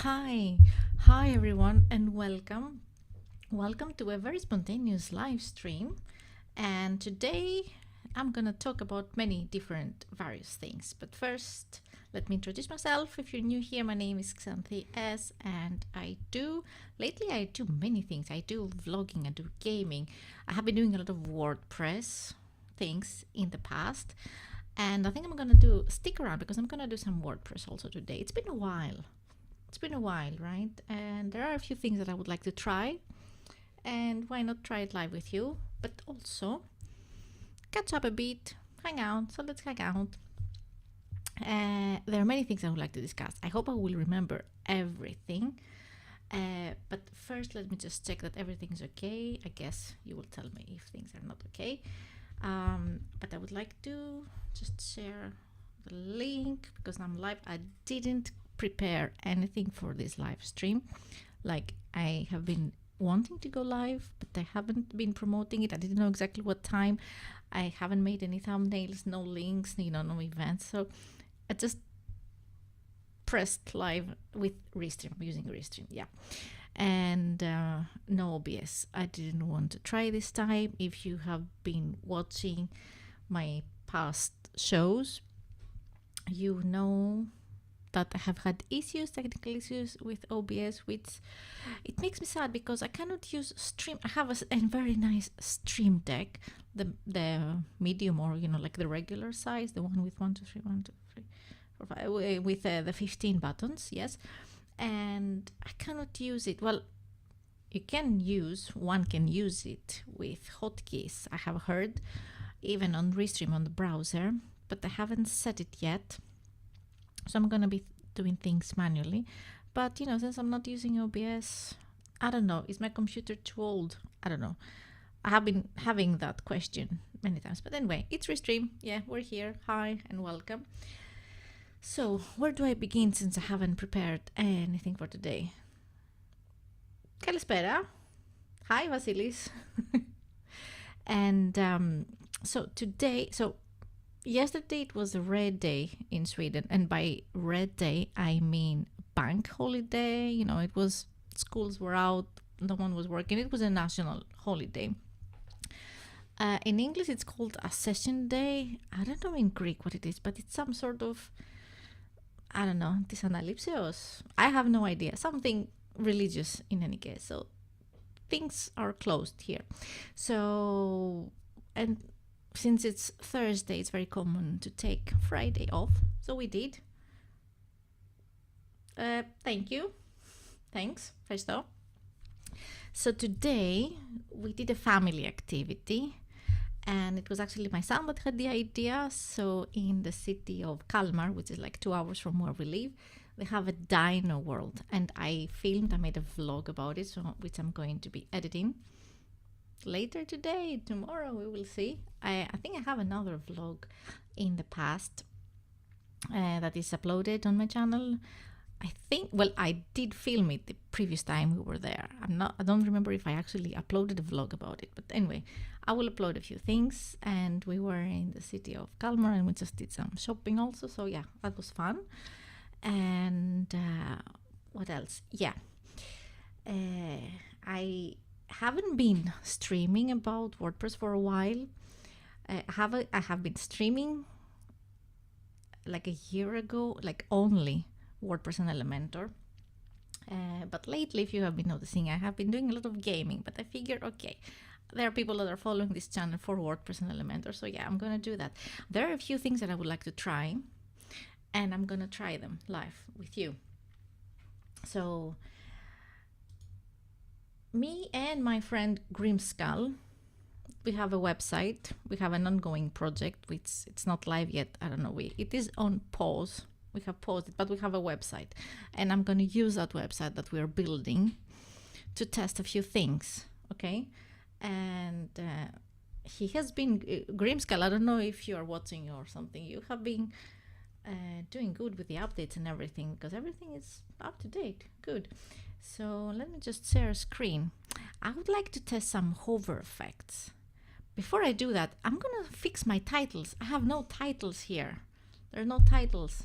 Hi, hi everyone, and welcome. Welcome to a very spontaneous live stream. And today I'm gonna talk about many different various things. But first, let me introduce myself. If you're new here, my name is Xanthi S, and lately I do many things. I do vlogging, I do gaming. I have been doing a lot of WordPress things in the past. And I think I'm gonna stick around because I'm gonna do some WordPress also today. It's been a while, right? And there are a few things that I would like to try. And why not try it live with you? But also catch up a bit, hang out. So let's hang out. There are many things I would like to discuss. I hope I will remember everything. But first, let me just check that everything's okay. I guess you will tell me if things are not okay. But I would like to just share the link because I'm live. I didn't prepare anything for this live stream. Like, I have been wanting to go live, but I haven't been promoting it. I didn't know exactly what time. I haven't made any thumbnails, no links, no events. So I just pressed live with Restream, using Restream, yeah. And no OBS. I didn't want to try this time. If you have been watching my past shows, you know that I have had technical issues with OBS, which it makes me sad because I cannot use Stream. I have a very nice Stream Deck, the medium, or like the regular size, the one with 1, 2, 3, 1, 2, 3, 4, 5, with the 15 buttons, yes. And I cannot use it. Well, one can use it with hotkeys, I have heard, even on Restream on the browser, but I haven't set it yet. So I'm going to be doing things manually. But, since I'm not using OBS, I don't know. Is my computer too old? I don't know. I have been having that question many times. But anyway, it's Restream. Yeah, we're here. Hi and welcome. So, where do I begin since I haven't prepared anything for today? Kalispera. Hi, Vasilis. And yesterday it was a red day in Sweden, and by red day I mean bank holiday. Schools were out, no one was working. It was a national holiday. In English it's called a session day. I don't know in Greek what it is, but it's some sort of, I don't know, tis analipseos. I have no idea. Something religious in any case. So things are closed here. So, and since it's Thursday, it's very common to take Friday off. So we did. Thank you. Thanks, first off. So today we did a family activity, and it was actually my son that had the idea. So in the city of Kalmar, which is like 2 hours from where we live, they have a dino world, and I made a vlog about it, which I'm going to be editing later today, tomorrow, we will see. I think I have another vlog in the past that is uploaded on my channel. I did film it the previous time we were there. I don't remember if I actually uploaded a vlog about it, but anyway, I will upload a few things. And we were in the city of Kalmar, and we just did some shopping also. So yeah, that was fun. And what else? Yeah, I haven't been streaming about WordPress for a while. I have been streaming like a year ago, like only WordPress and Elementor. But lately, if you have been noticing, I have been doing a lot of gaming. But I figure, okay, there are people that are following this channel for WordPress and Elementor, so yeah, I'm gonna do that. There are a few things that I would like to try, and I'm gonna try them live with you. So me and my friend Grimskull, we have a website. We have an ongoing project, which it's not live yet. I don't know. It is on pause. We have paused it, but we have a website, and I'm going to use that website that we're building to test a few things. Okay, and he has been Grimskull. I don't know if you are watching or something. You have been doing good with the updates and everything, because everything is up to date. Good. So let me just share a screen. I would like to test some hover effects. Before I do that, I'm gonna fix my titles. I have no titles here. There are no titles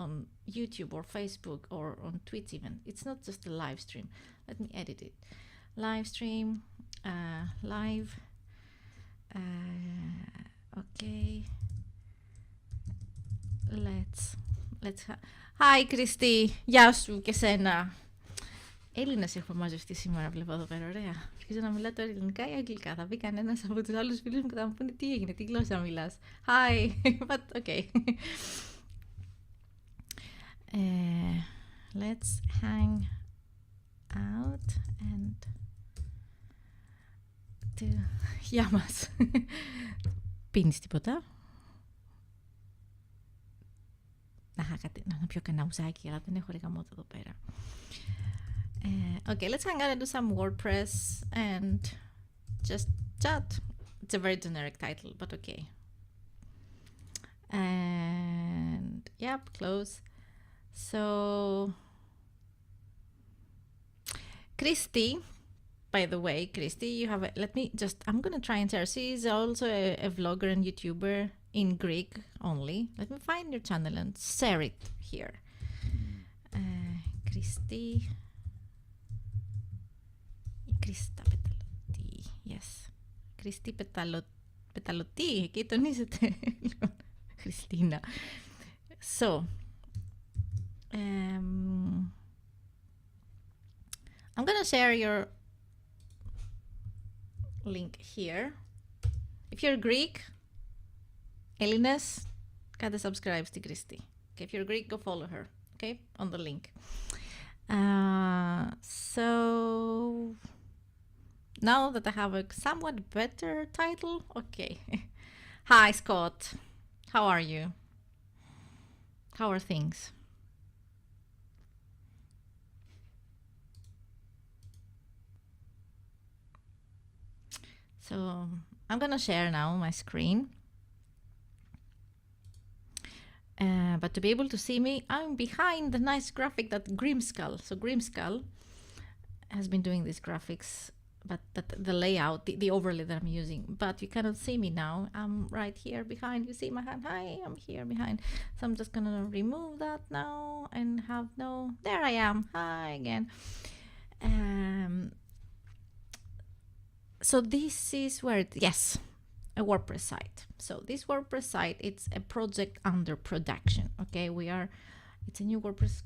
on YouTube or Facebook or on Twitch even. It's not just a live stream. Let me edit it. Live stream, live. Okay. Hi, Christy. Γεια σου και σένα. Έλληνες έχουμε μαζευτεί σήμερα, βλέπω εδώ πέρα. Ωραία. Αρχίζω να μιλάω τώρα ελληνικά ή αγγλικά. Θα μπει κανένας από τους άλλους φίλους μου και θα μου πούνε τι έγινε, τι γλώσσα μιλάς. Hi. But okay. Let's hang out and γεια μας. Πίνεις τίποτα? Να πιω κανένα ουζάκι, αλλά δεν έχω ρεγαμότο εδώ πέρα. Okay, let's hang out and do some Wordpress and just chat. It's a very generic title, but okay. And yep, close. So, Christy, by the way, Christy, you have I'm gonna try and share. She's also a vlogger and YouTuber in Greek only. Let me find your channel and share it here. Christy Πεταλωτή, yes. Christy Πεταλωτή, εκεί τονίζεται. Χριστίνα. So, I'm gonna share your link here. If you're Greek, Έλληνες, κάντε subscribe στην Christy. Okay, if you're Greek, go follow her. Okay, on the link. So now that I have a somewhat better title, okay. Hi, Scott. How are you? How are things? So I'm gonna share now my screen. But to be able to see me, I'm behind the nice graphic that Grimskull. So Grimskull has been doing these graphics, but the layout, the overlay that I'm using. But you cannot see me now. I'm right here behind. You see my hand? Hi, I'm here behind. So I'm just gonna remove that now and have no. There I am. Hi again. So this is where yes. A WordPress site. So this WordPress site, it's a project under production. Okay, it's a new WordPress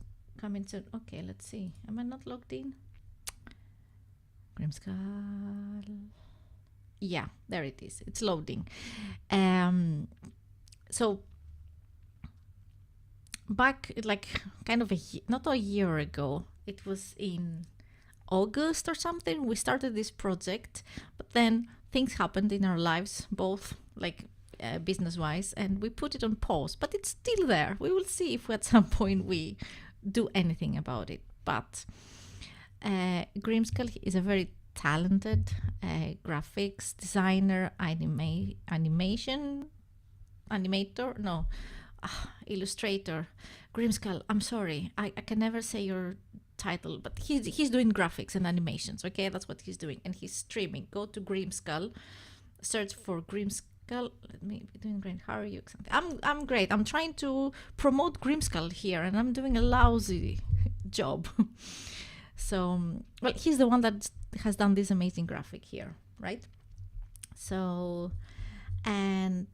coming soon. Okay, let's see. Am I not logged in? Grimskull. Yeah, there it is. It's loading. So back like kind of not a year ago, it was in August or something, we started this project, but then things happened in our lives, both like business-wise, and we put it on pause, but it's still there. We will see if at some point we do anything about it. But Grimskull is a very talented graphics designer, illustrator. Grimskull, I'm sorry, I can never say your title, but he's doing graphics and animations. Okay, that's what he's doing, and he's streaming. Go to Grimskull, search for Grimskull. Let me be doing great. How are you? I'm great. I'm trying to promote Grimskull here, and I'm doing a lousy job. So, well, he's the one that has done this amazing graphic here, right? So, and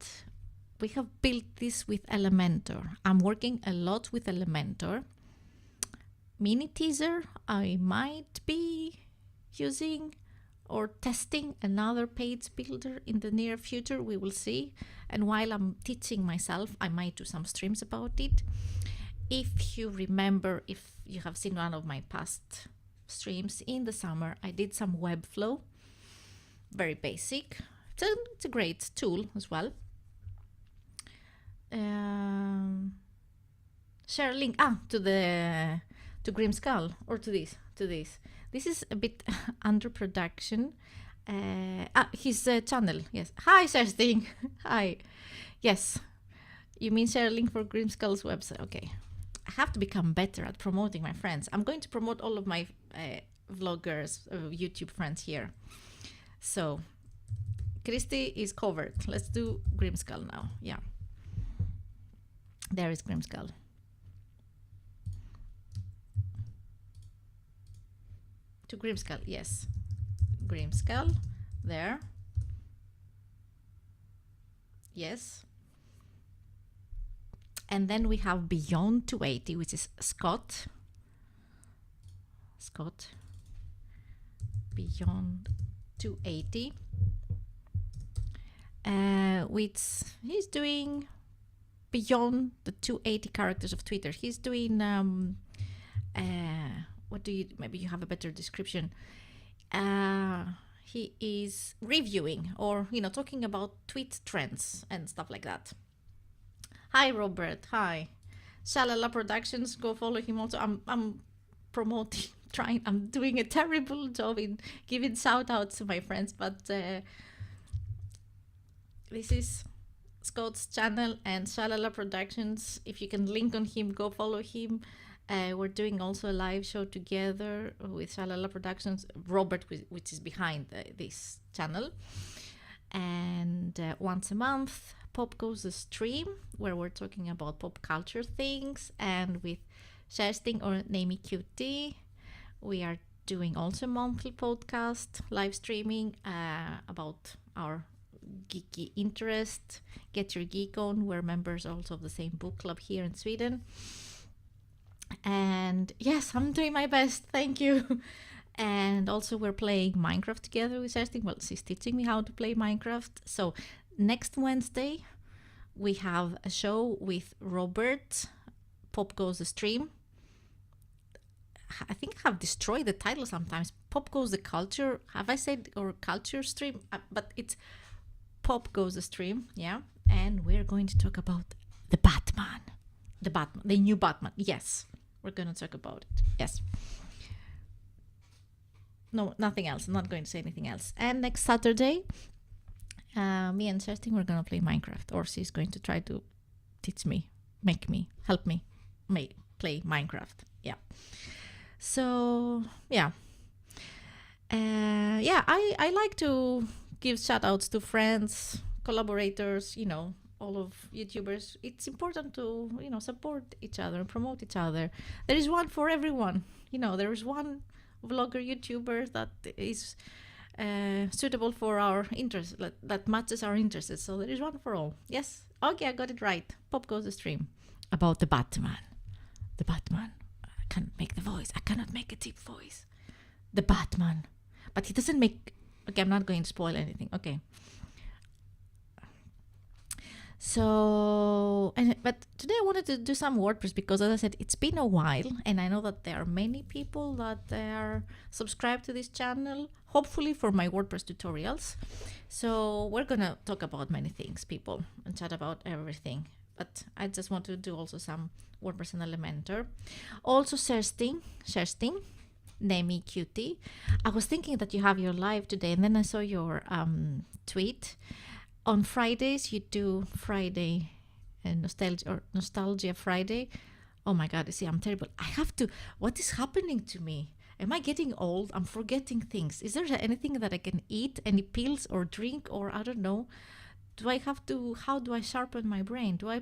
we have built this with Elementor. I'm working a lot with Elementor. Mini teaser, I might be using or testing another page builder in the near future. We will see. And while I'm teaching myself, I might do some streams about it. If you remember, if you have seen one of my past streams in the summer, I did some Webflow, very basic. It's a great tool as well. Share a link to Grimskull or to this. This is a bit under production. His channel, yes. Hi, Kerstin. Hi. Yes. You mean share a link for Grimskull's website? Okay. I have to become better at promoting my friends. I'm going to promote all of my vloggers, YouTube friends here. So, Christy is covered. Let's do Grimskull now. Yeah. There is Grimskull. To Grimskull, yes. Grimskull, there. Yes. And then we have Beyond 280, which is Scott. Beyond 280. Which he's doing beyond the 280 characters of Twitter. He's doing, maybe you have a better description. He is reviewing or, talking about tweet trends and stuff like that. Hi, Robert. Hi. Shalala Productions. Go follow him also. I'm promoting, I'm doing a terrible job in giving shout outs to my friends, but this is Scott's channel and Shalala Productions. If you can link on him, go follow him. We're doing also a live show together with Shalala Productions, Robert, which is behind this channel. And once a month, Pop Goes the Stream, where we're talking about pop culture things. And with Kerstin or Namey QT, we are doing also a monthly podcast, live streaming about our geeky interest. Get Your Geek On. We're members also of the same book club here in Sweden. And yes, I'm doing my best. Thank you. And also we're playing Minecraft together with Kerstin. Well, she's teaching me how to play Minecraft. So next Wednesday, we have a show with Robert. Pop Goes the Stream. I think I have destroyed the title sometimes. Pop Goes the Culture. Have I said or Culture Stream? But it's Pop Goes the Stream. Yeah. And we're going to talk about the Batman. The new Batman. Yes. We're going to talk about it. Yes. No, nothing else. I'm not going to say anything else. And next Saturday, me and Kerstin, we're going to play Minecraft. Or she's going to try to teach me, help me play Minecraft. Yeah. So, yeah. I like to give shout outs to friends, collaborators, all of YouTubers. It's important to, support each other and promote each other. There is one for everyone. There is one vlogger YouTuber that is suitable for our interests, that matches our interests. So there is one for all. Yes. Okay, I got it right. Pop Goes the Stream about the Batman. The Batman. I can't make the voice. I cannot make a deep voice. The Batman. But he doesn't make... Okay, I'm not going to spoil anything. Okay. So, but today I wanted to do some WordPress because, as I said, it's been a while, and I know that there are many people that are subscribed to this channel, hopefully for my WordPress tutorials. So we're gonna talk about many things, people, and chat about everything. But I just want to do also some WordPress and Elementor. Also, Kerstin, Namey QT. I was thinking that you have your live today, and then I saw your tweet. On Fridays, you do Friday Nostalgia Friday. Oh my God, see, I'm terrible. I have to, what is happening to me? Am I getting old? I'm forgetting things. Is there anything that I can eat? Any pills or drink or I don't know? How do I sharpen my brain? Do I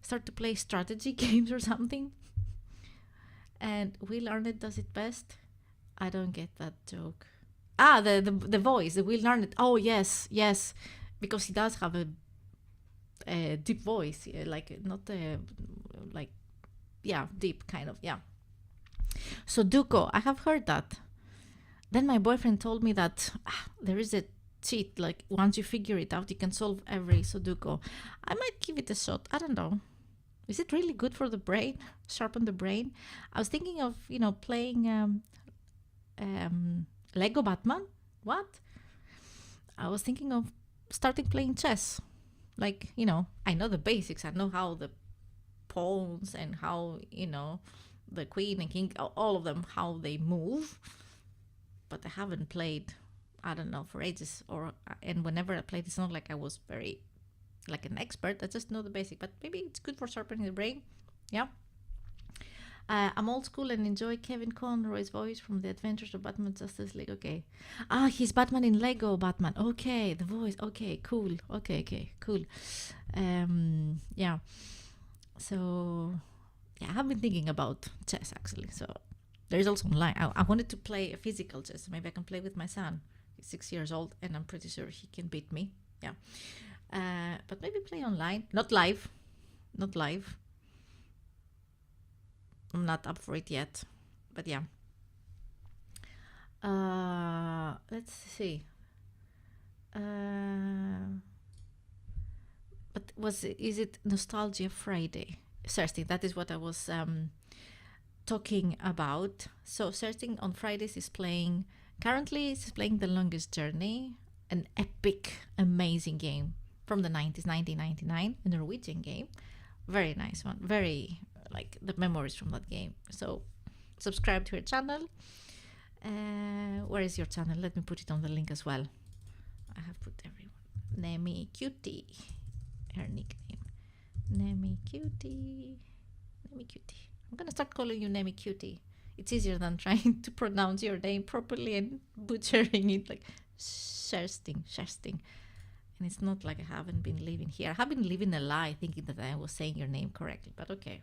start to play strategy games or something? And Will Arnett does it best? I don't get that joke. The voice, the Will Arnett. Oh, yes. Because he does have a deep voice, deep kind of, yeah. Sudoku, I have heard that. Then my boyfriend told me that there is a cheat, like once you figure it out, you can solve every Sudoku. I might give it a shot. I don't know. Is it really good for the brain? Sharpen the brain? I was thinking of, playing Lego Batman. What? I was thinking of starting playing chess. Like, I know the basics. I know how the pawns and how, the queen and king, all of them, how they move. But I haven't played, I don't know, for ages. And whenever I played, it's not like I was very, like an expert. I just know the basic. But maybe it's good for sharpening the brain. Yeah. I'm old school and enjoy Kevin Conroy's voice from The Adventures of Batman Justice League. Okay. He's Batman in Lego Batman. Okay, the voice. Okay, cool. Okay, cool. Yeah. So, yeah, I have been thinking about chess actually. So, There is also online. I wanted to play a physical chess. Maybe I can play with my son. He's 6 years old, and I'm pretty sure he can beat me. Yeah. But maybe play online, not live. Not live. I'm not up for it yet. But yeah. Let's see. But is it Nostalgia Friday? Thirsting. That is what I was talking about. So Thirsting on Fridays is playing. Currently, it's playing The Longest Journey, an epic, amazing game from the 90s, 1999, a Norwegian game. Very nice one. Very like the memories from that game. So subscribe to her channel. Where is your channel? Let me put it on the link as well. I have put everyone. Nemi Cutie, her nickname. Nemi Cutie. Nemi Cutie. I'm gonna start calling you Nemi Cutie. It's easier than trying to pronounce your name properly and butchering it like Shersting. And it's not like I haven't been living here. I have been living a lie thinking that I was saying your name correctly, but okay.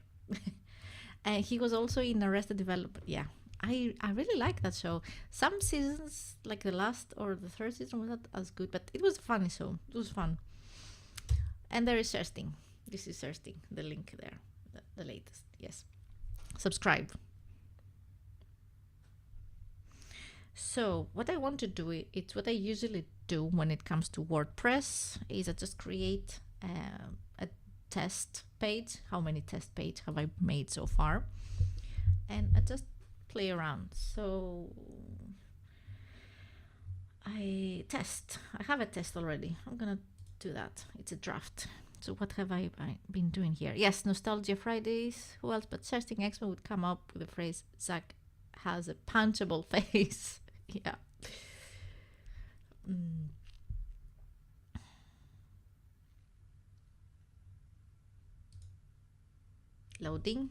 And he was also in Arrested Development. Yeah, I really like that show. Some seasons, like the last or the third season, was not as good, but it was a funny show. It was fun. And there is Thirsting. This is Thirsting, the link there, the latest. Yes. Subscribe. So what I want to do, it's what I usually do when it comes to WordPress, is I just create a test page. How many test pages have I made so far? And I just play around. So I have a test already. I'm gonna do that. It's a draft. So what have I been doing here? Yes, Nostalgia Fridays. Who else but Thirsting Expo would come up with the phrase Zach has a punchable face. Yeah. Loading.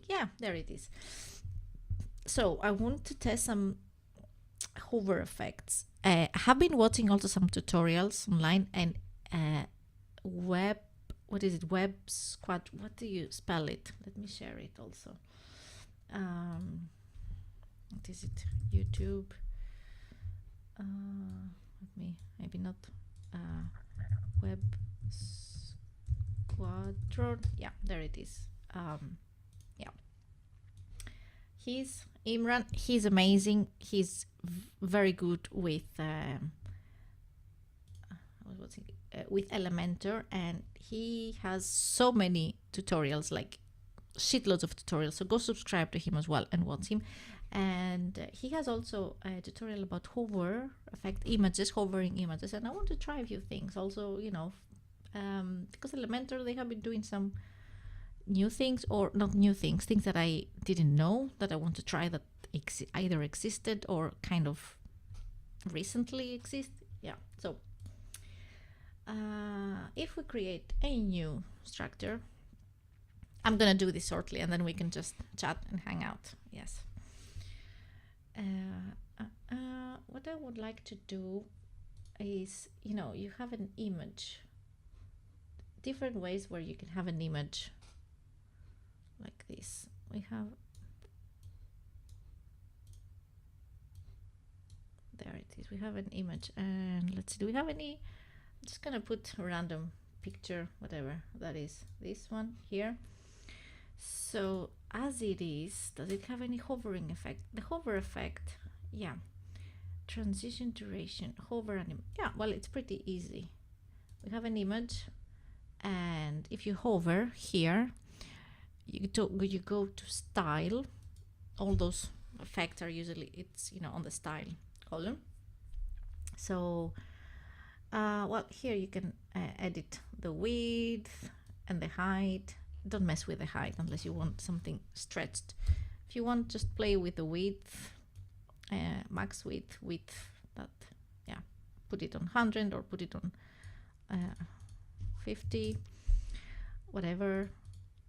Yeah, there it is. So I want to test some hover effects. I have been watching also some tutorials online and what do you spell it? Let me share it also. What is it? YouTube. Maybe not. Web Squadron. Yeah, there it is. Yeah. He's Imran. He's amazing. He's very good with with Elementor, and he has so many tutorials, like shitloads of tutorials. So go subscribe to him as well and watch him. And he has also a tutorial about hover effect images, hovering images, and I want to try a few things also, you know, because Elementor, they have been doing some new things, or not new things that I didn't know that I want to try, that either existed or kind of recently exist. Yeah, so if we create a new structure, I'm gonna do this shortly and then we can just chat and hang out. Yes. What I would like to do is, you know, you have an image, different ways where you can have an image like this. We have, there it is, we have an image, and let's see, do we have any? I'm just gonna put a random picture, whatever that is, this one here. So as it is, does it have any hovering effect? The hover effect, yeah, transition duration, hover and yeah, well, it's pretty easy. We have an image, and if you hover here, you go to style. All those effects are usually, it's, you know, on the style column. So well, here you can edit the width and the height. Don't mess with the height unless you want something stretched. If you want, just play with the width, max width, that, yeah, put it on 100 or put it on 50, whatever.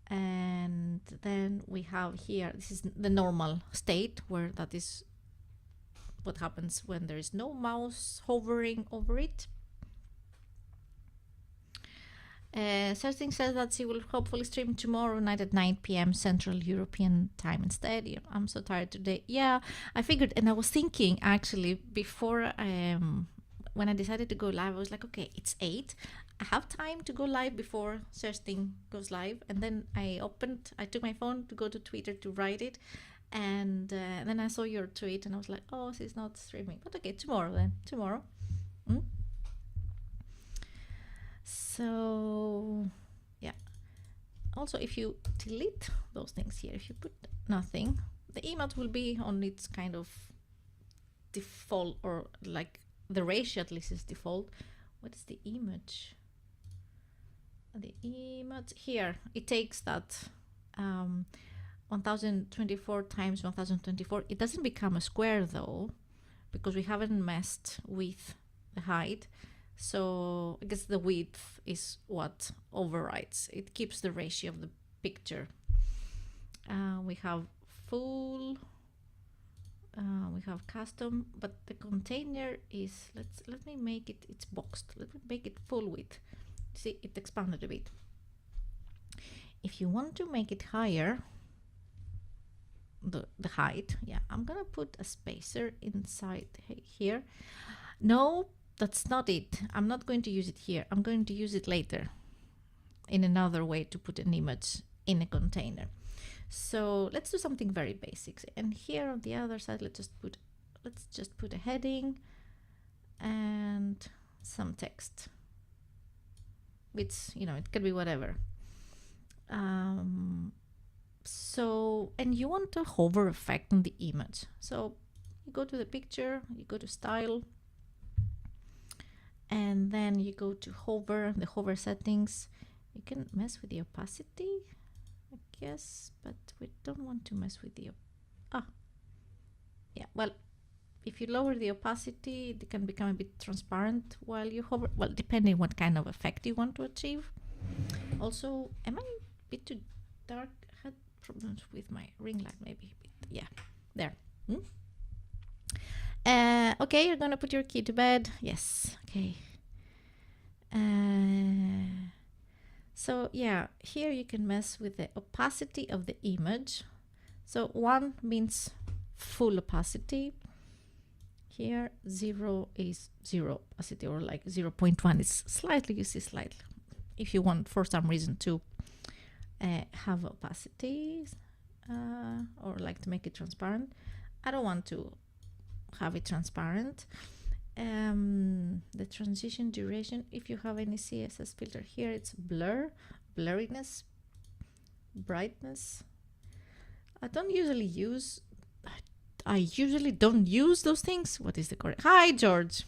And then we have here, this is the normal state, where that is what happens when there is no mouse hovering over it. Searching says that she will hopefully stream tomorrow night at 9 p.m. Central European time instead. Yeah, I'm so tired today. Yeah, I figured, and I was thinking actually before when I decided to go live, I was like, okay, it's 8. I have time to go live before Searching goes live. And then I took my phone to go to Twitter to write it. And then I saw your tweet and I was like, oh, she's not streaming. But okay, tomorrow then. Tomorrow. Mm? So, yeah. Also, if you delete those things here, if you put nothing, the image will be on its kind of default, or like the ratio at least is default. What is the image? The image here, it takes that 1024 times 1024. It doesn't become a square though, because we haven't messed with the height. So I guess the width is what overrides. It keeps the ratio of the picture. We have full, we have custom, but the container is, let me make it, it's boxed. Let me make it full width. See, it expanded a bit. If you want to make it higher, the height, yeah, I'm gonna put a spacer inside here. No, that's not it. I'm not going to use it here. I'm going to use it later in another way to put an image in a container. So let's do something very basic. And here on the other side, let's just put a heading and some text. It's, it could be whatever. So, and you want a hover effect on the image. So you go to the picture, you go to style, and then you go to hover, the hover settings. You can mess with the opacity, I guess, but we don't want to mess with the, yeah, well, if you lower the opacity, it can become a bit transparent while you hover, well, depending what kind of effect you want to achieve. Also, am I a bit too dark? I had problems with my ring light, maybe a bit. Yeah, there. Okay, you're gonna put your key to bed. Yes, okay. So yeah, here you can mess with the opacity of the image. So 1 means full opacity. Here 0 is 0 opacity, or like 0.1 is slightly, you see slightly. If you want for some reason to have opacity or like to make it transparent. I don't want to have it transparent. The transition duration, if you have any CSS filter here, it's blur, blurriness, brightness. I usually don't use those things. What is the correct? Hi, George.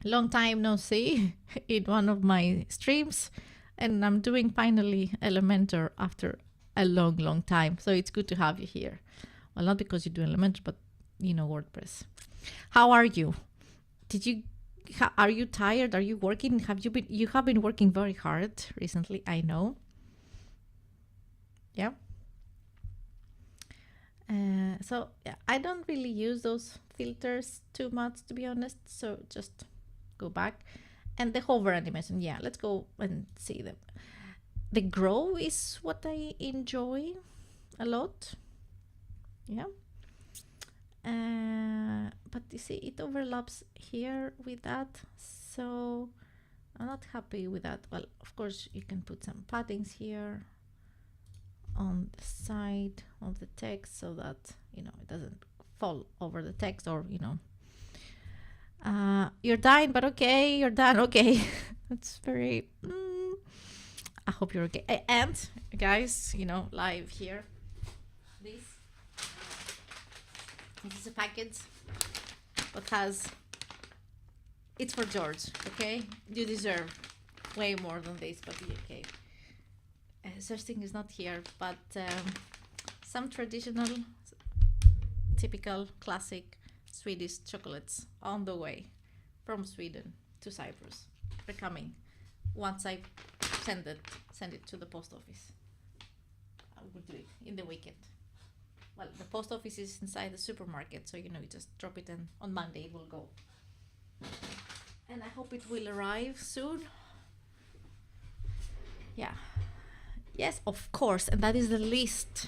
Long time no see in one of my streams, and I'm doing finally Elementor after a long time. So it's good to have you here. Well, not because you do Elementor, but WordPress. How are you? Are you tired? Are you working? You have been working very hard recently, I know. Yeah. So yeah, I don't really use those filters too much, to be honest. So just go back. And the hover animation, yeah, let's go and see them. The grow is what I enjoy a lot. Yeah. But you see, it overlaps here with that, so I'm not happy with that. Well, of course, you can put some paddings here on the side of the text so that it doesn't fall over the text, or you're dying, but okay, you're done. Okay. That's very I hope you're okay. And guys, live here, this is a package that it's for George. Okay, you deserve way more than this, but okay. Such thing is not here, but some traditional, typical, classic Swedish chocolates on the way from Sweden to Cyprus. They're coming once I send it to the post office. I will do it in the weekend. Well, the post office is inside the supermarket, so you just drop it, and on Monday it will go. And I hope it will arrive soon. Yeah. Yes, of course. And that is the least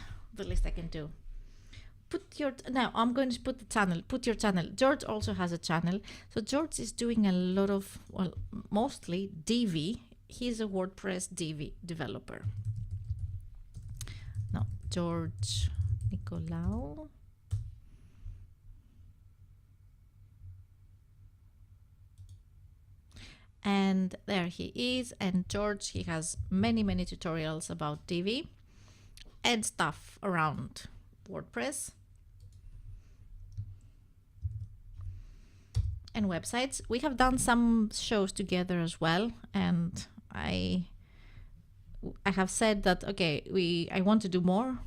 I can do. Put your, now I'm going to put the channel, put your channel. George also has a channel. So George is doing a lot of, well, mostly Divi. He's a WordPress Divi developer. No, George Nicolau. And there he is. And George, he has many tutorials about Divi and stuff around WordPress and websites. We have done some shows together as well, and I have said that okay, I want to do more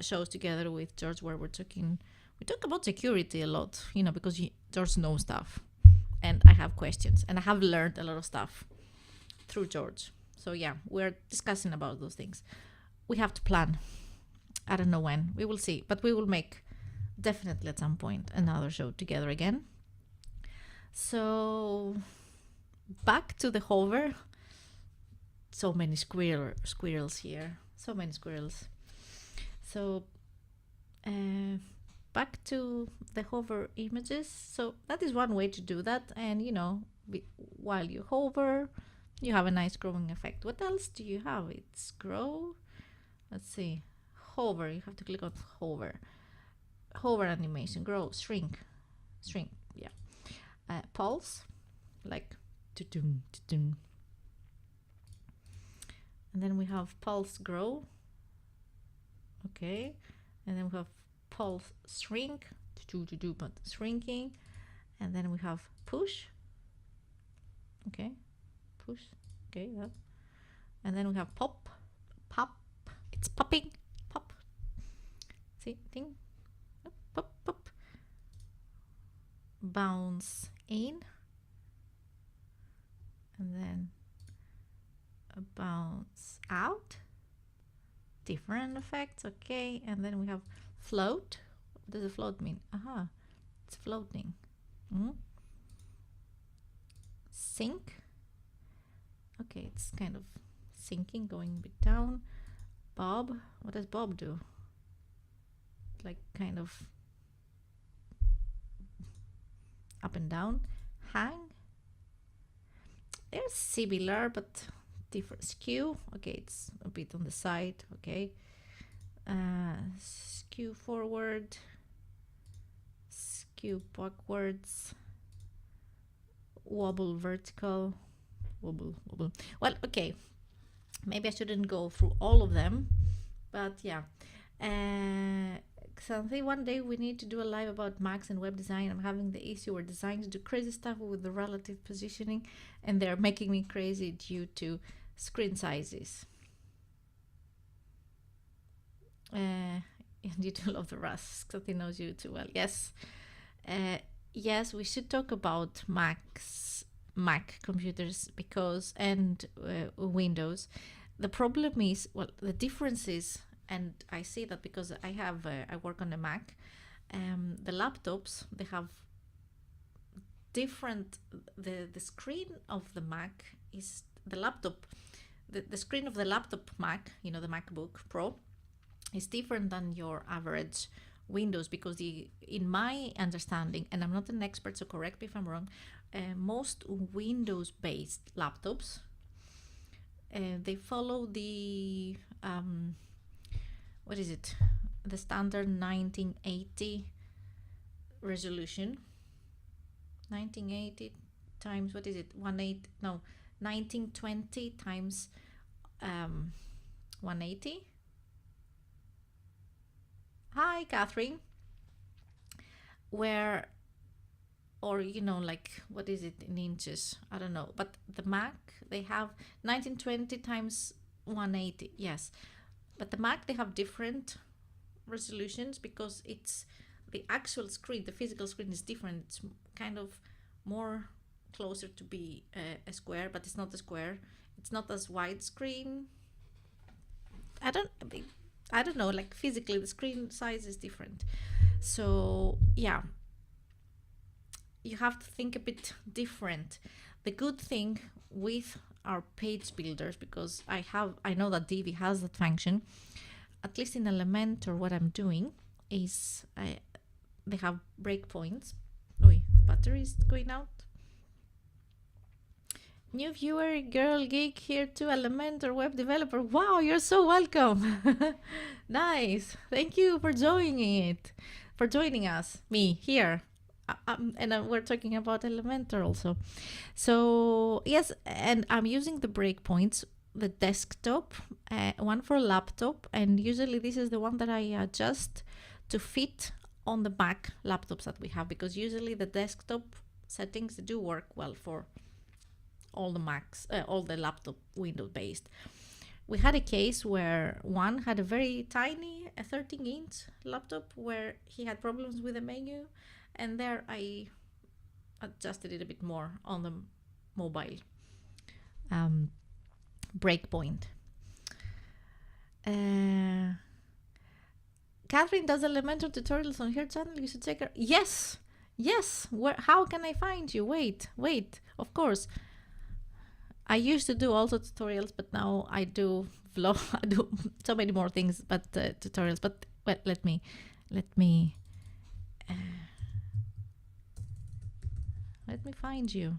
shows together with George where we talk about security a lot, because George knows stuff and I have questions and I have learned a lot of stuff through George. So yeah, we're discussing about those things. We have to plan. I don't know when. We will see, but we will make definitely at some point another show together again. So back to the hover. So many squirrels here. So many squirrels. So back to the hover images. So that is one way to do that. And while you hover, you have a nice growing effect. What else do you have? It's grow. Let's see. Hover. You have to click on hover. Hover animation. Grow. Shrink. Yeah. Pulse. Like. And then we have pulse grow. Okay. And then we have pulse shrink. But shrinking. And then we have push. Okay. Push. Okay. Yeah. And then we have pop. It's popping. Pop. See? Ding. Pop. Bounce in. And then a bounce out. Different effects. Okay. And then we have float. What does a float mean? Aha. It's floating. Sink. Okay. It's kind of sinking, going a bit down. Bob. What does Bob do? Like kind of up and down. Hang. They're similar but different. Skew. Okay, it's a bit on the side. Okay. Skew forward. Skew backwards. Wobble vertical. Wobble. Well, okay. Maybe I shouldn't go through all of them, but yeah. Something one day we need to do a live about Macs and web design. I'm having the issue where designs do crazy stuff with the relative positioning, and they're making me crazy due to screen sizes. And you do love the Rust. Something knows you too well. Yes. Yes, we should talk about Mac computers and Windows. The problem is, well, the difference is, and I say that because I work on a Mac. The laptops, they have different. The screen of the Mac is the laptop. The screen of the laptop Mac, the MacBook Pro, is different than your average Windows, because in my understanding, and I'm not an expert, so correct me if I'm wrong, most Windows-based laptops, they follow the what is it? The standard 1980 resolution. 1980 times, what is it? 1920 times 180. Hi, Catherine. Where, or like, what is it in inches? I don't know. But the Mac, they have 1920 times 180. Yes. But the Mac, they have different resolutions because it's the actual screen, the physical screen is different. It's kind of more closer to be a square, but it's not a square. It's not as wide screen. I don't know, like physically the screen size is different. So yeah, you have to think a bit different. The good thing with our page builders, because I know that Divi has that function. At least in Elementor, what I'm doing is they have breakpoints. Oh, the battery is going out. New viewer, girl geek here too, Elementor web developer. Wow, you're so welcome. Nice. Thank you for joining us. Me here. We're talking about Elementor also. So yes, and I'm using the breakpoints, the desktop, one for laptop, and usually this is the one that I adjust to fit on the Mac laptops that we have, because usually the desktop settings do work well for all the Macs, all the laptop Windows based. We had a case where one had a very tiny 13-inch laptop where he had problems with the menu, and there I adjusted it a bit more on the mobile breakpoint. Catherine does Elementor tutorials on her channel. You should check her. Yes. How can I find you? Wait. Of course. I used to do also tutorials, but now I do vlog. I do so many more things, but tutorials. But well, let me find you.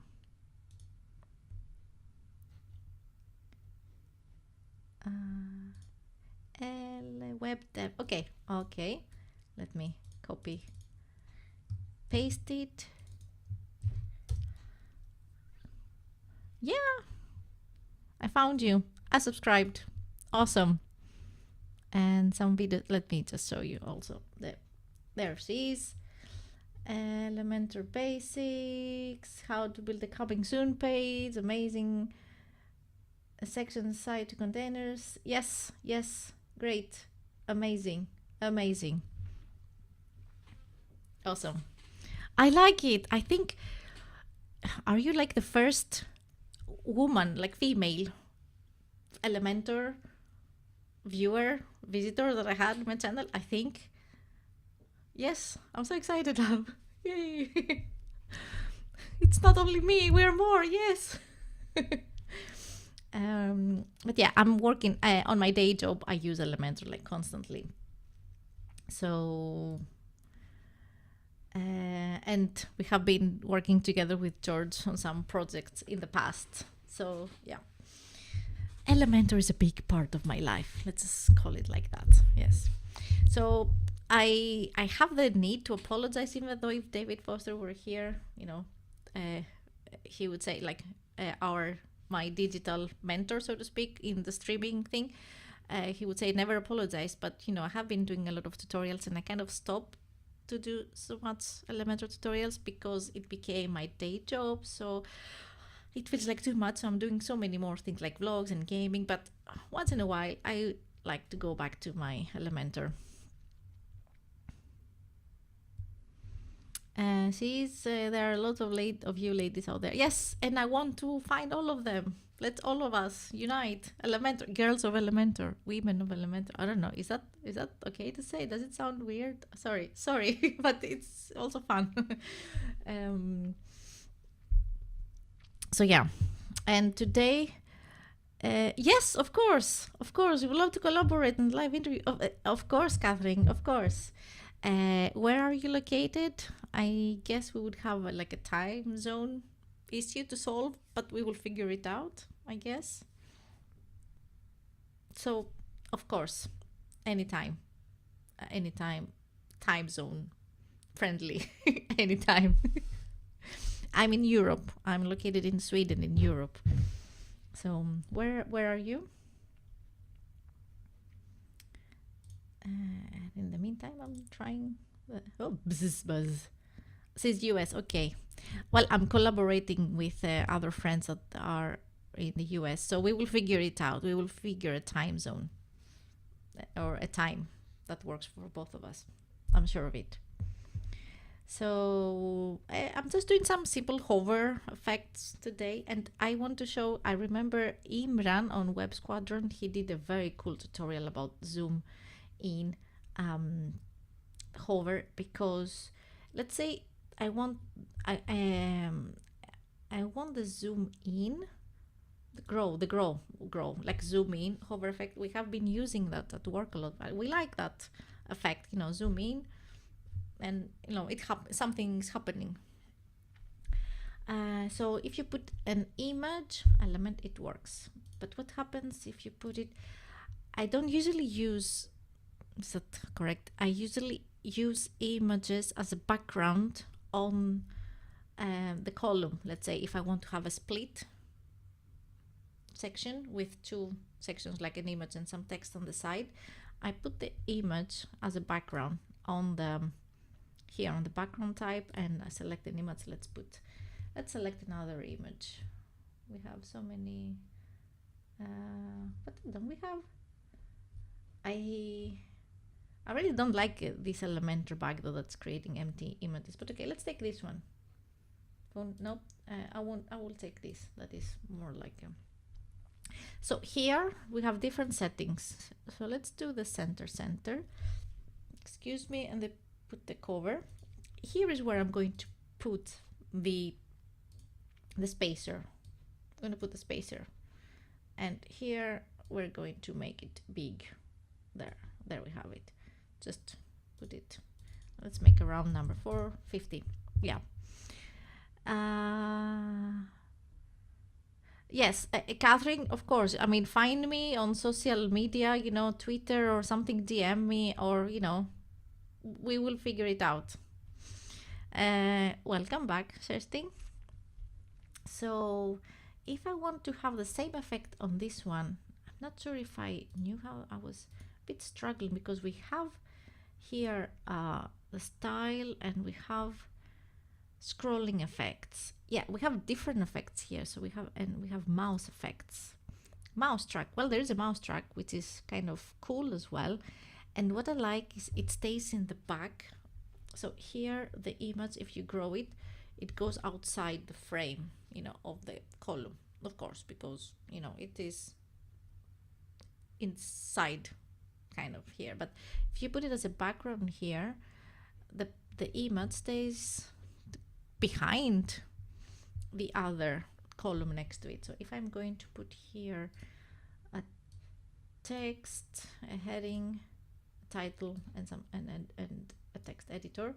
Web dev. Okay. Let me copy, paste it. Yeah. I found you. I subscribed. Awesome. And some videos. Let me just show you also. There she is. Elementor basics. How to build a coming soon page. Amazing. A section site to containers. Yes. Great. Amazing. Awesome. I like it. I think. Are you like the first woman, like female Elementor visitor that I had on my channel? I think. Yes, I'm so excited now. Yay. It's not only me, we're more. Yes. But yeah, I'm working on my day job. I use Elementor like constantly. So and we have been working together with George on some projects in the past. So yeah, Elementor is a big part of my life. Let's just call it like that. Yes. So I have the need to apologize, even though if David Foster were here, he would say like my digital mentor, so to speak, in the streaming thing. He would say never apologize, but I have been doing a lot of tutorials, and I kind of stopped to do so much Elementor tutorials because it became my day job. So it feels like too much. So I'm doing so many more things like vlogs and gaming, but once in a while I like to go back to my Elementor. There are a lot of you ladies out there. Yes, and I want to find all of them. Let's all of us unite. Elementor, girls of Elementor, women of Elementor. I don't know. Is that okay to say? Does it sound weird? Sorry, but it's also fun. So yeah, and today, yes, of course, we would love to collaborate in live interview. Of course, Catherine, of course. Where are you located? I guess we would have like a time zone issue to solve, but we will figure it out, I guess. So, of course, anytime, time zone friendly, anytime. I'm in Europe. I'm located in Sweden, in Europe. So, where are you? In the meantime, I'm trying. Buzz. Says US. Okay. Well, I'm collaborating with other friends that are in the US, so we will figure it out. We will figure a time zone or a time that works for both of us. I'm sure of it. So I'm just doing some simple hover effects today, and I want to show. I remember Imran on Web Squadron. He did a very cool tutorial about zoom in hover, because let's say I want the zoom in grow, like zoom in, hover effect. We have been using that at work a lot. We like that effect, you know, zoom in, and you know, something's happening. So if you put an image element, it works. But what happens if you put it? I don't usually use, is that correct? I usually use images as a background on the column. Let's say if I want to have a split section with two sections, like an image and some text on the side, I put the image as a background on the here on the background type, and I select an image. Let's select another image. We have so many. What don't we have? I really don't like this Elementor bag though, that's creating empty images. But okay, let's take this one. Nope, I won't. I will take this. That is more like a. So here we have different settings. So let's do the center. Excuse me, and then put the cover. Here is where I'm going to put the spacer. I'm going to put the spacer, and here we're going to make it big. There we have it. Just put it. Let's make a round number, 450. Yeah. Yes, Catherine, of course. I mean, find me on social media, you know, Twitter or something, DM me, or, you know, we will figure it out. Welcome back, Kirsty. So if I want to have the same effect on this one, I'm not sure if I knew how. I was a bit struggling because we have here the style and we have scrolling effects. Yeah, we have different effects here. So we have mouse effects. Mouse track. Well, there is a mouse track, which is kind of cool as well. And what I like is it stays in the back. So here the image, if you grow it, it goes outside the frame, you know, of the column, of course, because, you know, it is inside kind of here. But if you put it as a background here, the image stays behind the other column next to it. So if I'm going to put here a text, a heading, a title, and a text editor,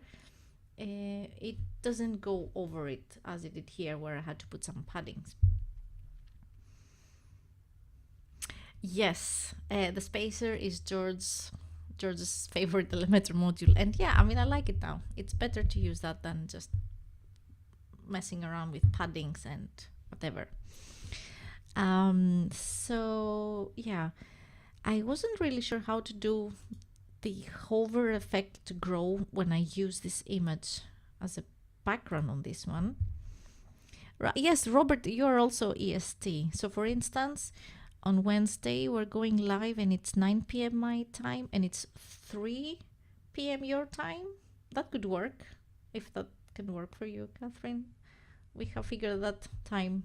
it doesn't go over it as it did here, where I had to put some paddings. Yes, the spacer is George's favorite Elementor module, and yeah, I mean, I like it now. It's better to use that than just messing around with paddings and whatever. So yeah, I wasn't really sure how to do the hover effect to grow when I use this image as a background on this one. Yes, Robert, you're also EST. So for instance, on Wednesday we're going live and it's 9 p.m. my time and it's 3 p.m. your time. That could work, if that can work for you, Catherine. We have figured that time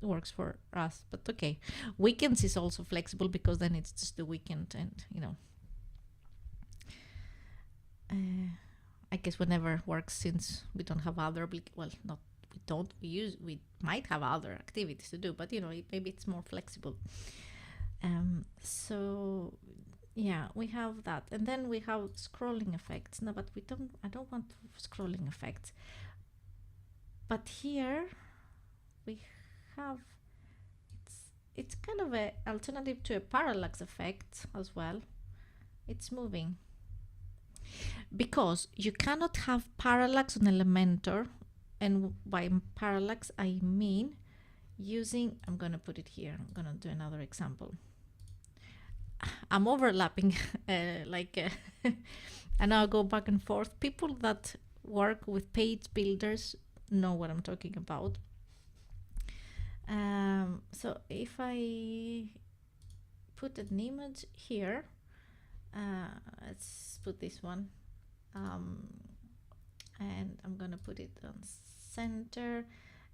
works for us, but okay. Weekends is also flexible because then it's just the weekend, and you know, I guess whenever works, since we don't have other we might have other activities to do, but you know, maybe it's more flexible. So yeah, we have that, and then we have scrolling effects. No, but I don't want scrolling effects. But here we have, it's kind of an alternative to a parallax effect as well. It's moving. Because you cannot have parallax on Elementor, and by parallax I mean using, I'm going to put it here, I'm going to do another example. I'm overlapping and I'll go back and forth. People that work with page builders know what I'm talking about. So if I put an image here, let's put this one, and I'm gonna put it on center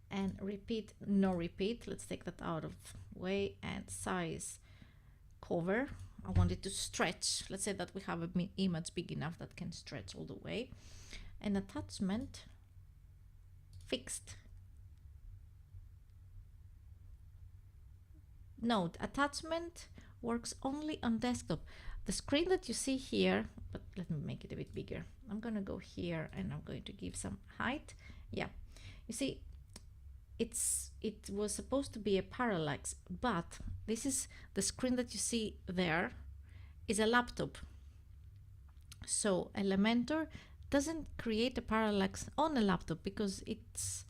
and repeat, no repeat, let's take that out of the way, and size cover. I want it to stretch. Let's say that we have an image big enough that can stretch all the way. And attachment fixed. note, attachment works only on desktop. The screen that you see here, but let me make it a bit bigger. I'm gonna go here and I'm going to give some height. Yeah, you see, it was supposed to be a parallax, but this is the screen that you see there is a laptop. So Elementor doesn't create a parallax on a laptop because it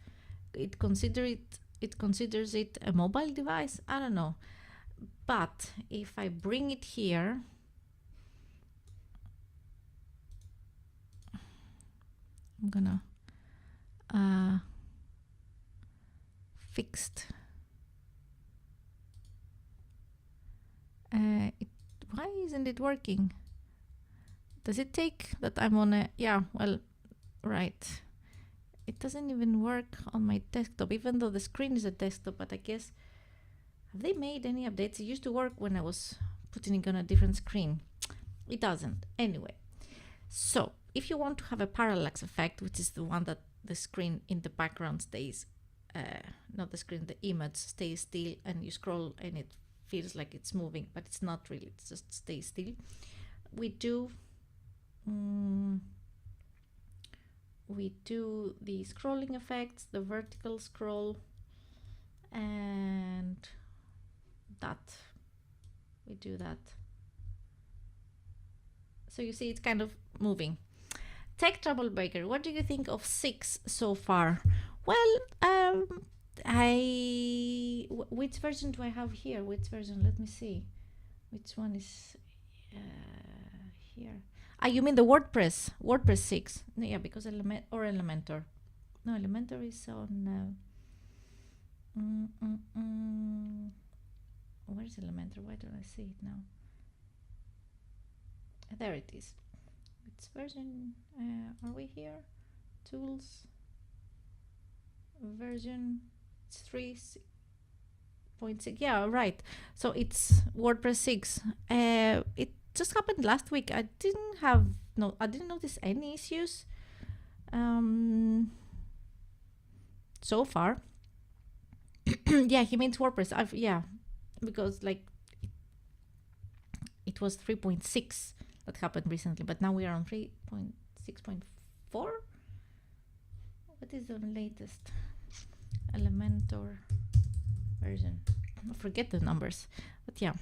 considers it a mobile device. I don't know. But if I bring it here, I'm gonna fixed. Why isn't it working? Does it take that I'm on a, yeah, well, right. It doesn't even work on my desktop, even though the screen is a desktop, but I guess, have they made any updates? It used to work when I was putting it on a different screen. It doesn't. Anyway, so if you want to have a parallax effect, which is the one that the screen in the background stays, not the screen, the image stays still, and you scroll and it feels like it's moving, but it's not really, it just stays still. We do the scrolling effects, the vertical scroll, and that. We do that. So you see it's kind of moving. Tech Troublemaker, what do you think of 6 so far? Well, which version do I have here? Which version? Let me see. Which one is here? Ah, you mean the WordPress 6? Yeah, because Elementor. No, Elementor is on. Where's Elementor? Why don't I see it now? There it is. Which version are we here? Tools. Version 3.6. Yeah, right. So it's WordPress 6. It just happened last week. I didn't notice any issues so far. Yeah, he means WordPress. Because like it was 3.6 that happened recently, but now we are on 3.6.4. What is the latest Elementor version? I forget the numbers, but yeah,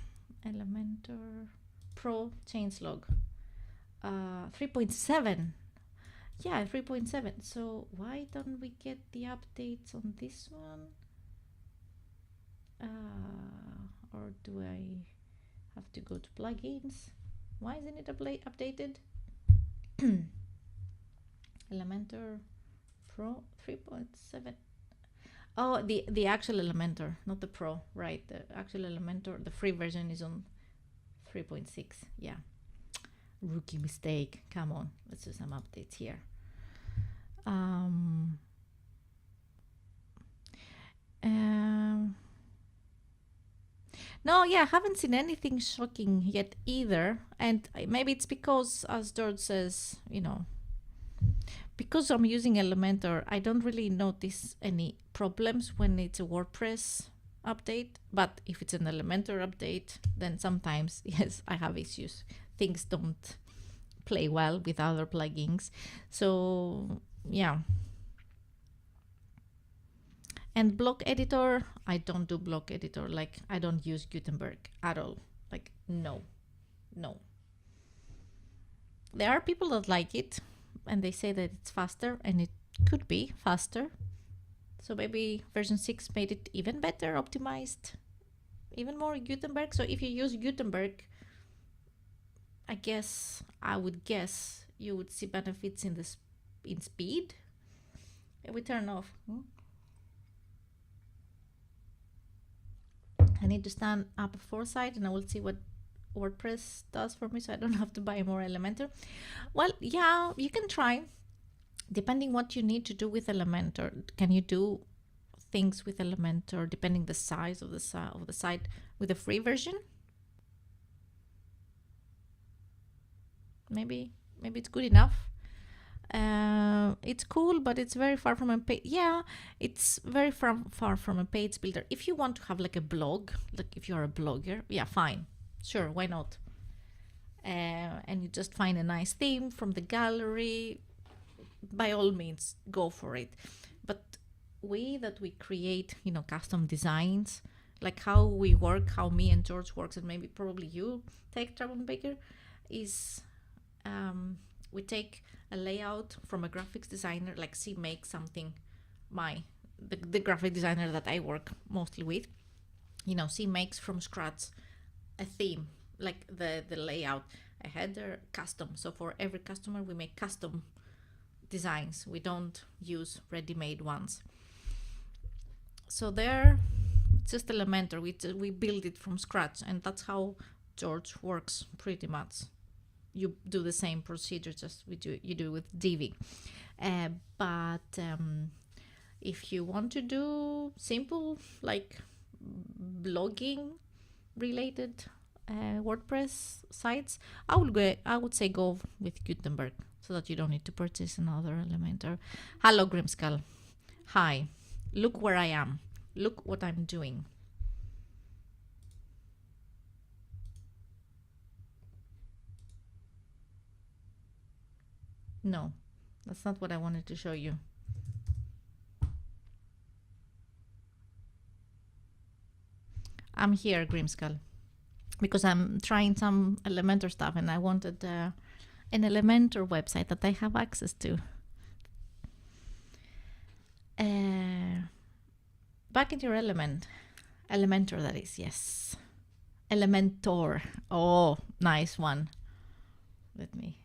Elementor Pro changelog 3.7. Yeah, 3.7. So why don't we get the updates on this one? Or do I have to go to plugins? Why isn't it updated? Elementor Pro 3.7. Oh, the actual Elementor, not the Pro, right? The actual Elementor, the free version is on 3.6. Yeah, rookie mistake. Come on, let's do some updates here. No, yeah, I haven't seen anything shocking yet either. And maybe it's because, as George says, because I'm using Elementor, I don't really notice any problems when it's a WordPress update. But if it's an Elementor update, then sometimes, yes, I have issues. Things don't play well with other plugins. So, yeah. And block editor, I don't do block editor. Like, I don't use Gutenberg at all. Like, no. There are people that like it and they say that it's faster, and it could be faster. So maybe version 6 made it even better, optimized, even more Gutenberg. So if you use Gutenberg, I would guess you would see benefits in speed. We turn off. I need to stand up foresight and I will see what WordPress does for me, so I don't have to buy more Elementor. Well, yeah, you can try, depending what you need to do with Elementor. Can you do things with Elementor depending the size of the site with the free version? Maybe it's good enough. It's cool, but it's very far from a page. Yeah, it's very far from a page builder. If you want to have like a blog, like if you're a blogger, yeah, fine, sure, why not? And you just find a nice theme from the gallery, by all means, go for it. But we create, custom designs, like how we work, how me and George works, and maybe probably you take Troublemaker, is we take a layout from a graphics designer, like she makes something, the graphic designer that I work mostly with, she makes from scratch a theme, like the layout, a header, custom. So for every customer, we make custom designs. We don't use ready-made ones. So there, it's just Elementor. We build it from scratch, and that's how George works pretty much. You do the same procedure, just you do with Divi. But if you want to do simple, like blogging related WordPress sites, I would say go with Gutenberg, so that you don't need to purchase another Elementor. Hello, Grimskull. Hi. Look where I am. Look what I'm doing. No, that's not what I wanted to show you. I'm here, Grimskull, because I'm trying some Elementor stuff, and I wanted an Elementor website that I have access to. Back in your Elementor, that is, yes. Elementor. Oh, nice one. Let me.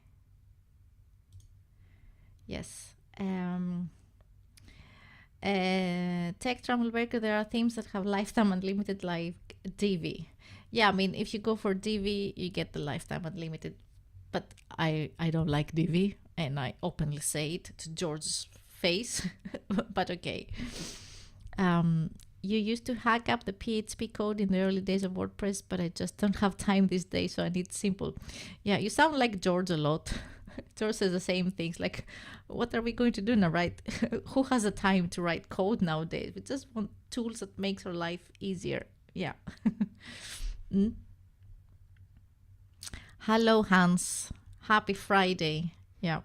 Yes. Tech Troublemaker, there are themes that have lifetime unlimited, like Divi. Yeah, I mean, if you go for Divi, you get the lifetime unlimited. But I don't like Divi, and I openly say it to George's face. But okay. You used to hack up the PHP code in the early days of WordPress, but I just don't have time these days, so I need simple. Yeah, you sound like George a lot. George says the same things, like, what are we going to do now, right? Who has the time to write code nowadays? We just want tools that makes our life easier. Yeah. Hello, Hans. Happy Friday. Yeah.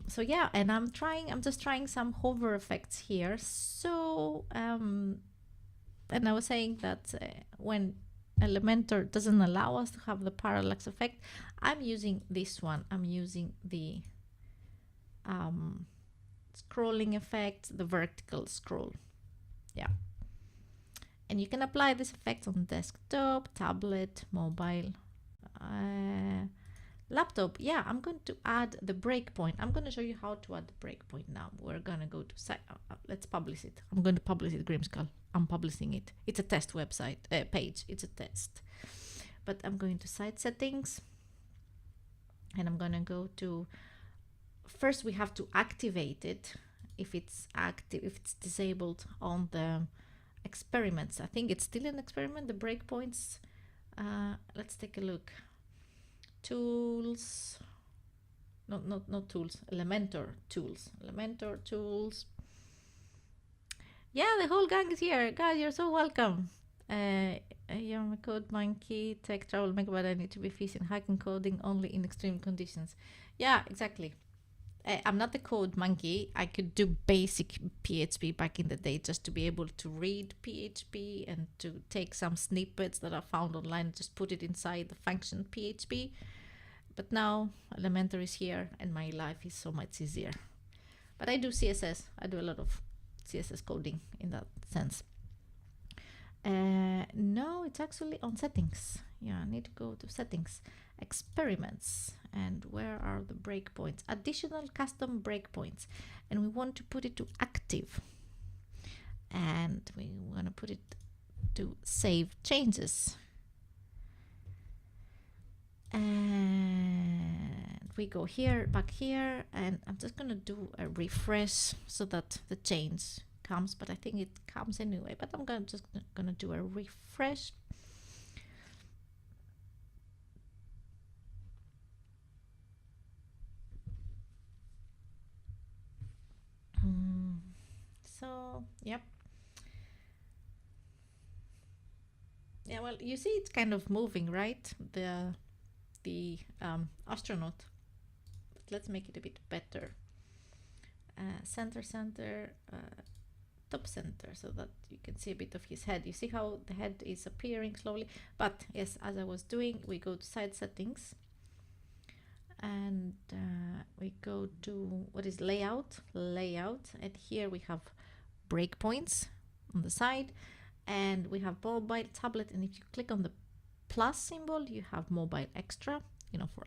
So yeah, and I'm just trying some hover effects here. So, and I was saying that when Elementor doesn't allow us to have the parallax effect, I'm using this one. I'm using the scrolling effect, the vertical scroll. Yeah. And you can apply this effect on desktop, tablet, mobile, laptop. Yeah, I'm going to add the breakpoint. I'm going to show you how to add the breakpoint now. We're going to go to site. Let's publish it. I'm going to publish it, Grimskull. I'm publishing it. It's a test website page. It's a test. But I'm going to site settings, and I'm going to go to, first we have to activate it. If it's active, if it's disabled on the experiments. I think it's still an experiment, the breakpoints. Let's take a look. Tools, not tools, Elementor tools. Yeah, the whole gang is here. Guys, you're so welcome. I'm a code monkey, tech troublemaker, but I need to be efficient. Hacking coding only in extreme conditions. Yeah, exactly. I'm not the code monkey. I could do basic PHP back in the day, just to be able to read PHP and to take some snippets that I found online and just put it inside the function PHP. But now Elementor is here and my life is so much easier. But I do CSS. I do a lot of CSS coding in that sense. No, it's actually on settings. Yeah, I need to go to settings, experiments, and where are the breakpoints? Additional custom breakpoints, and we want to put it to active, and we want to put it to save changes, and we go here, back here, and I'm just gonna do a refresh so that the change comes, but I think it comes anyway, but I'm just gonna do a refresh. Oh, yep. Yeah, well, you see it's kind of moving, right? The astronaut. But let's make it a bit better. Center, top center, so that you can see a bit of his head. You see how the head is appearing slowly. But yes, as I was doing, we go to side settings, and we go to what is layout, and here we have breakpoints on the side, and we have mobile, tablet, and if you click on the plus symbol, you have mobile extra, for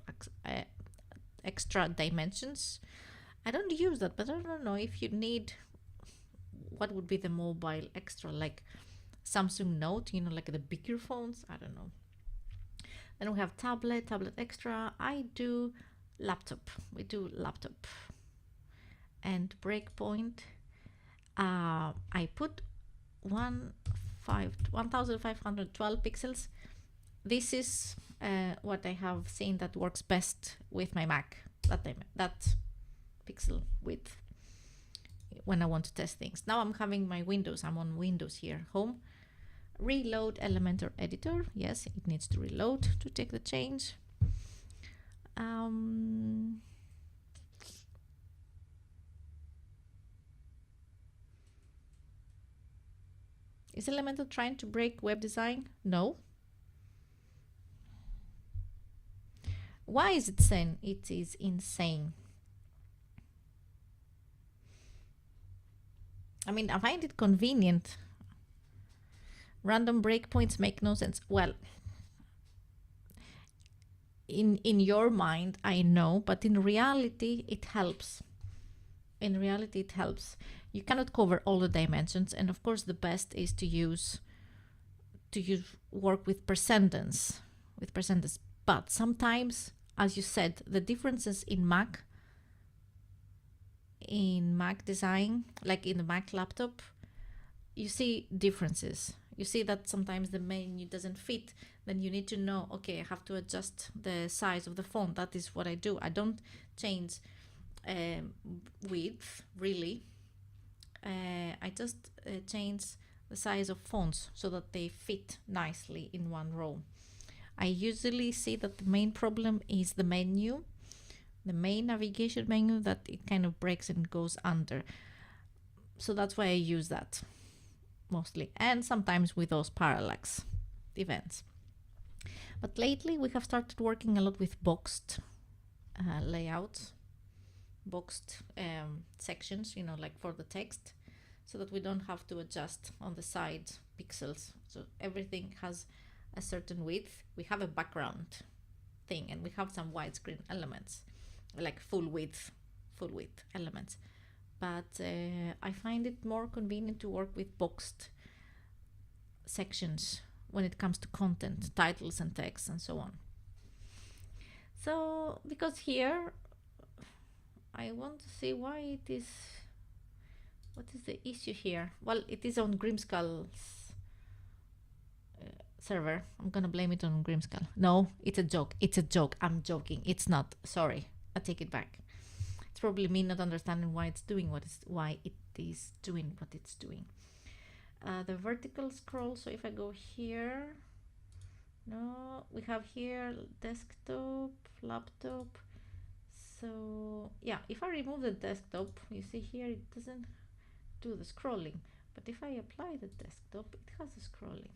extra dimensions. I don't use that, but I don't know if you need, what would be the mobile extra, like Samsung Note, like the bigger phones, I don't know. Then we have tablet extra. I do laptop. We do laptop. And breakpoint. I put 1512 pixels. This is what I have seen that works best with my Mac. That pixel width when I want to test things. Now I'm having my Windows. I'm on Windows here. Home. Reload Elementor Editor. Yes, it needs to reload to take the change. Is Elementor trying to break web design? No. Why is it saying it is insane? I mean, I find it convenient. Random breakpoints make no sense. Well, in your mind, I know, but in reality, it helps. In reality, it helps. You cannot cover all the dimensions, and of course, the best is to use work with percentance, But sometimes, as you said, the differences in Mac design, like in the Mac laptop, you see differences. You see that sometimes the menu doesn't fit. Then you need to know, okay, I have to adjust the size of the font. That is what I do. I don't change width, really. I just change the size of fonts so that they fit nicely in one row. I usually see that the main problem is the menu, the main navigation menu, that it kind of breaks and goes under. So that's why I use that mostly, and sometimes with those parallax events. But lately we have started working a lot with boxed layouts, boxed sections, like for the text, so that we don't have to adjust on the side pixels. So everything has a certain width. We have a background thing, and we have some widescreen elements, like full width elements. But I find it more convenient to work with boxed sections when it comes to content, titles and text and so on. So, because here I want to see why it is, what is the issue here? Well, it is on Grimskull's server. I'm gonna blame it on Grimskull. No, it's a joke. I'm joking. It's not. Sorry, I take it back. It's probably me not understanding why it is doing what it's doing. The vertical scroll. So if I go here, no, we have here desktop, laptop. So yeah, if I remove the desktop, you see here it doesn't do the scrolling. But if I apply the desktop, it has the scrolling.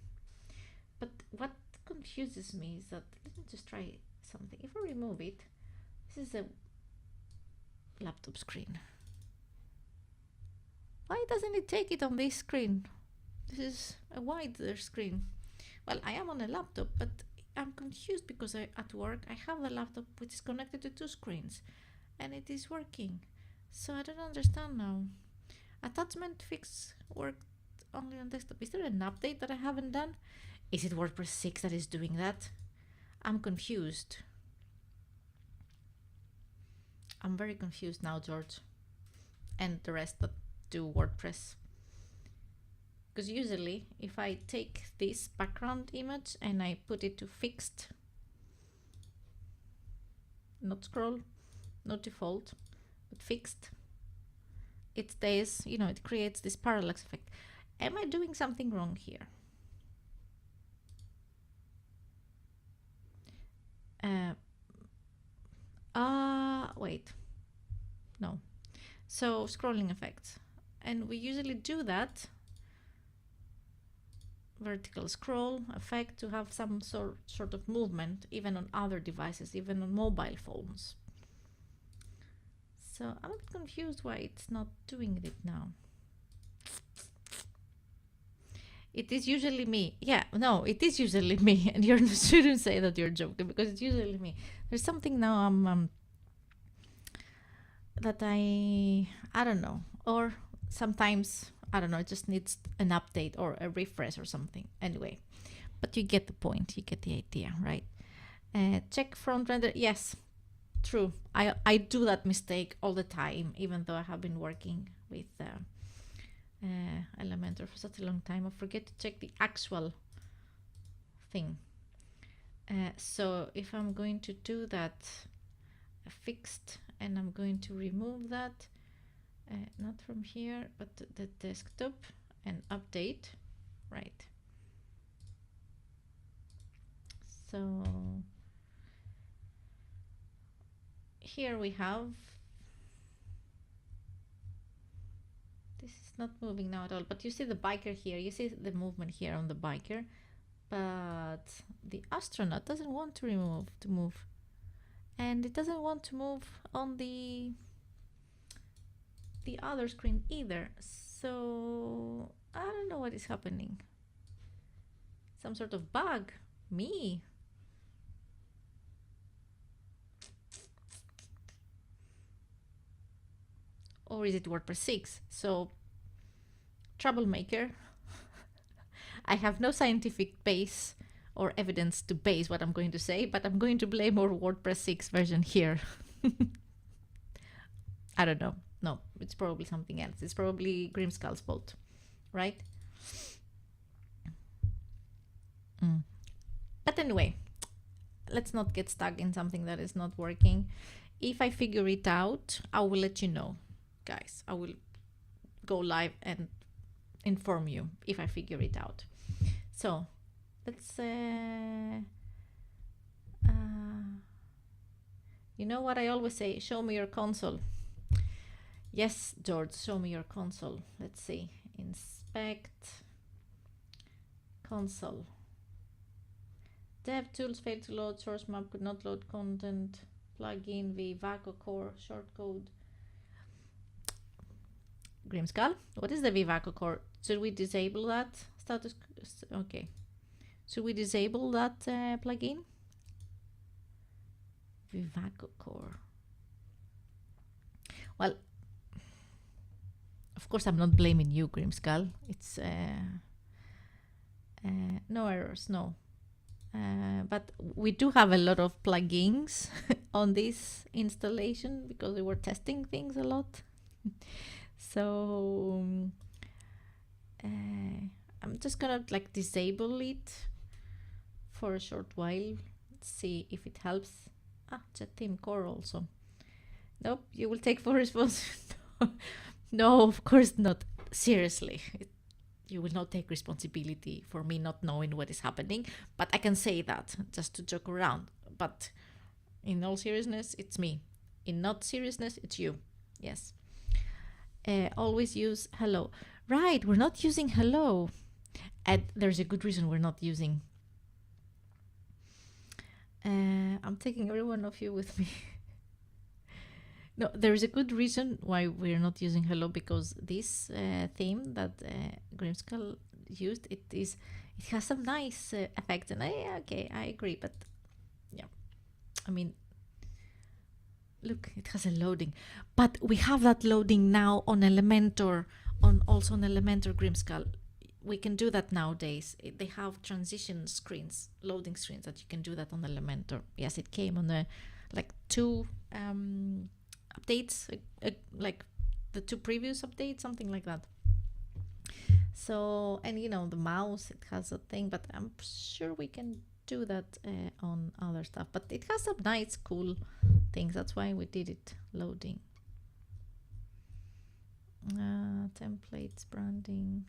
But what confuses me is that, let me just try something. If I remove it, this is a laptop screen. Why doesn't it take it on this screen? This is a wider screen. Well, I am on a laptop, but I'm confused because at work I have a laptop which is connected to two screens and it is working. So I don't understand now. Attachment fix worked only on desktop. Is there an update that I haven't done? Is it WordPress 6 that is doing that? I'm confused. I'm very confused now, George, and the rest that do WordPress. Because usually if I take this background image and I put it to fixed, not scroll, not default, but fixed, it stays, you know, it creates this parallax effect. Am I doing something wrong here? Wait, no. So scrolling effects, and we usually do that vertical scroll effect to have some sort of movement even on other devices, even on mobile phones. So I'm a bit confused why it's not doing it now. It is usually me. Yeah, no, it is usually me. And you shouldn't say that you're joking, because it's usually me. There's something now that I don't know. Or sometimes, I don't know, it just needs an update or a refresh or something. Anyway, but you get the point. You get the idea, right? Check front render. Yes, true. I do that mistake all the time, even though I have been working with Elementor for such a long time. I forget to check the actual thing. So if I'm going to do that fixed, and I'm going to remove that, not from here, but the desktop, and update, right? So here we have, this is not moving now at all, but you see the biker here, you see the movement here on the biker, but the astronaut doesn't want to move, and it doesn't want to move on the other screen either. So I don't know what is happening. Some sort of bug. Me. Or is it WordPress 6? So, troublemaker. I have no scientific base or evidence to base what I'm going to say, but I'm going to blame our WordPress 6 version here. I don't know. No, it's probably something else. It's probably Grimskull's fault, right? But anyway, let's not get stuck in something that is not working. If I figure it out, I will let you know, guys. I will go live and inform you if I figure it out. So let's you know what I always say, show me your console. Yes, George, show me your console. Let's see, inspect console. Dev tools failed to load, source map could not load content, plugin Vivaco core shortcode. Grimskull, what is the Vivaco core? Should we disable that status? Okay, should we disable that plugin? Vivaco core. Well, of course I'm not blaming you, Grimskull. It's no errors, no. But we do have a lot of plugins on this installation because we were testing things a lot. So I'm just gonna like disable it for a short while, see if it helps. Chat team core also. Nope, you will take full responsibility. No, of course not. Seriously, you will not take responsibility for me not knowing what is happening. But I can say that just to joke around. But in all seriousness, it's me. In not seriousness, it's you. Yes. Always use hello. Right, we're not using hello. And there's a good reason we're not using. I'm taking every one of you with me. No, there is a good reason why we're not using hello, because this theme that Grimskull used, it has some nice effects, and I agree, but yeah, I mean, look, it has a loading, but we have that loading now on Elementor, also on Elementor Grimskull. We can do that nowadays. They have transition screens, loading screens that you can do that on Elementor. Yes, it came on the like 2 updates, like the 2 previous updates, something like that. So, and you know, the mouse, it has a thing, but I'm sure we can do that on other stuff. But it has some nice, cool things. That's why we did it loading. templates, branding.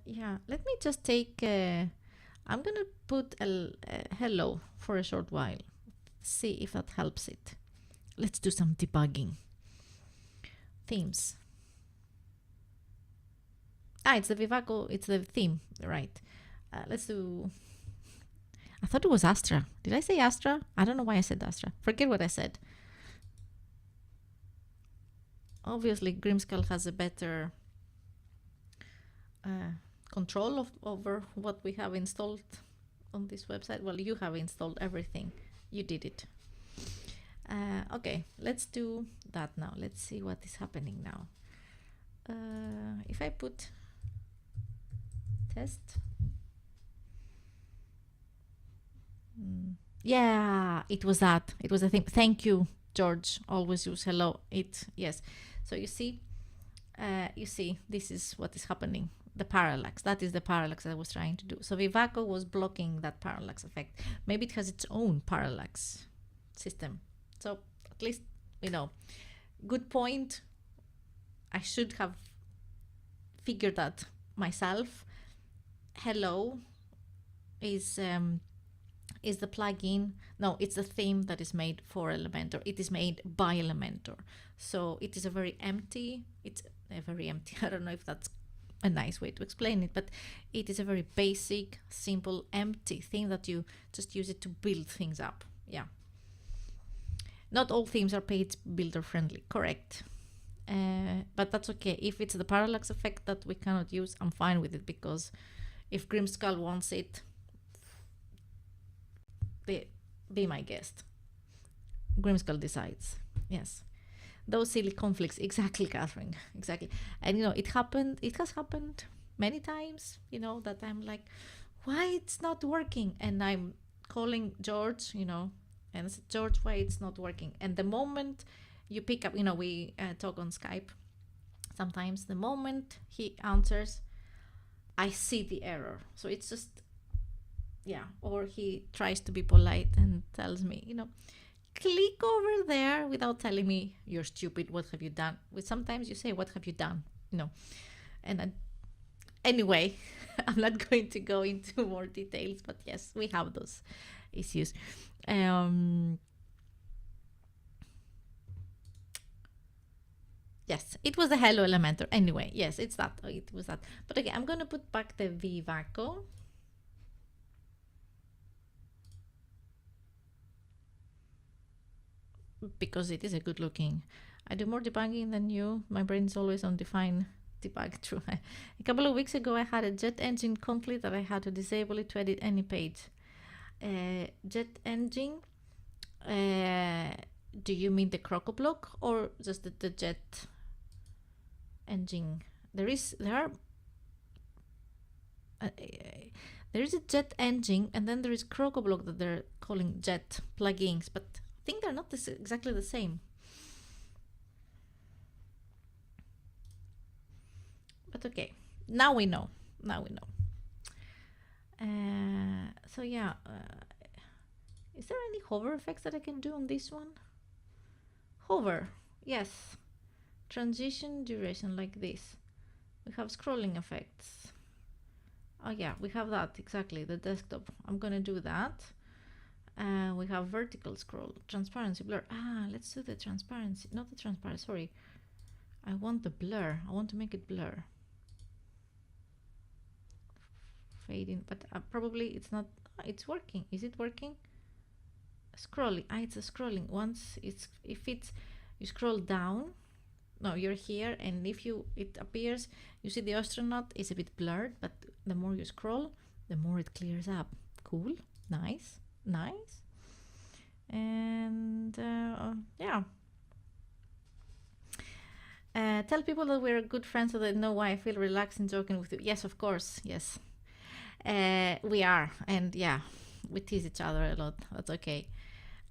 Yeah, let me just take, I'm gonna put a hello for a short while, see if that helps it. Let's do some debugging. Themes. It's the Vivaco, it's the theme, right? Let's do, I thought it was Astra. Did I say Astra? I don't know why I said Astra. Forget what I said. Obviously, Grimskull has a better control over what we have installed on this website. Well, you have installed everything. You did it. Okay, let's do that now. Let's see what is happening now. If I put test. Yeah, it was that. It was a thing. Thank you, George. Always use hello. Yes. So you see, this is what is happening. The parallax. That is the parallax I was trying to do. So Vivaco was blocking that parallax effect. Maybe it has its own parallax system. So at least, good point. I should have figured that myself. Hello is the plugin. No, it's the theme that is made for Elementor. It is made by Elementor. So it is a very empty, I don't know if that's a nice way to explain it, but it is a very basic, simple, empty theme that you just use it to build things up. Yeah. Not all themes are page builder friendly, correct. But that's okay. If it's the parallax effect that we cannot use, I'm fine with it, because if Grimskull wants it, be my guest. Grimskull decides. Yes. Those silly conflicts. Exactly, Catherine. Exactly. And it has happened many times, that I'm like, why it's not working? And I'm calling George, and I said, George, why it's not working? And the moment you pick up, we talk on Skype sometimes, the moment he answers, I see the error. So it's just, or he tries to be polite and tells me, click over there without telling me, you're stupid, what have you done? Sometimes you say, what have you done? And anyway, I'm not going to go into more details, but yes, we have those issues. Yes, it was the hello Elementor. Anyway, yes, it was that. But okay, I'm going to put back the Vivaco. Because it is a good looking. I do more debugging than you. My brain is always on define debug. True. A couple of weeks ago, I had a jet engine conflict that I had to disable it to edit any page. Jet engine. Do you mean the Crocoblock or just the jet engine? There is a jet engine, and then there is Crocoblock that they're calling jet plugins, but I think they're not exactly the same. But okay, now we know. So yeah, is there any hover effects that I can do on this one? Hover, yes. Transition duration like this. We have scrolling effects. Oh yeah, we have that, exactly, the desktop. I'm gonna do that. We have vertical scroll, transparency, blur. Let's do the transparency, not the transparency, sorry. I want the blur, I want to make it blur. Fading, but probably it's not, it's working. Is it working? Scrolling, it's a scrolling. Once if you scroll down, no, you're here, and if it appears, you see the astronaut is a bit blurred, but the more you scroll, the more it clears up. Cool, nice. And yeah. Tell people that we're good friends so they know why I feel relaxed and joking with you. Yes, of course, yes. We are, and yeah, we tease each other a lot. That's okay.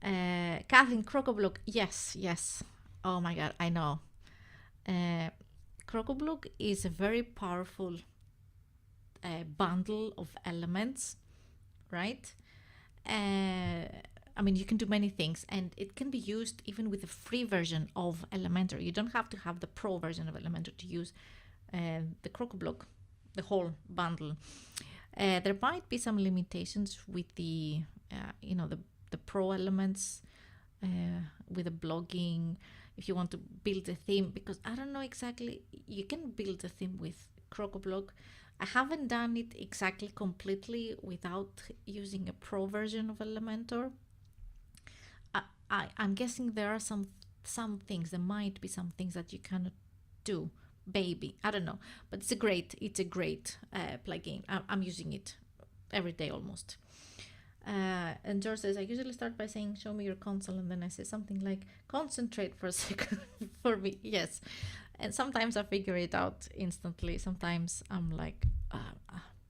Kathleen, Crocoblock, yes. Oh my god, I know. Crocoblock is a very powerful bundle of elements, right? I mean, you can do many things, and it can be used even with the free version of Elementor. You don't have to have the pro version of Elementor to use the CrocoBlock, the whole bundle. There might be some limitations with the the pro elements, with the blogging, if you want to build a theme, because I don't know exactly, you can build a theme with CrocoBlock. I haven't done it exactly completely without using a pro version of Elementor. I'm guessing there are some things, there might be some things that you cannot do. Baby, I don't know, but it's a great plugin. I'm using it every day almost. And George says, I usually start by saying, show me your console, and then I say something like, concentrate for a second for me. Yes. And sometimes I figure it out instantly. Sometimes I'm like,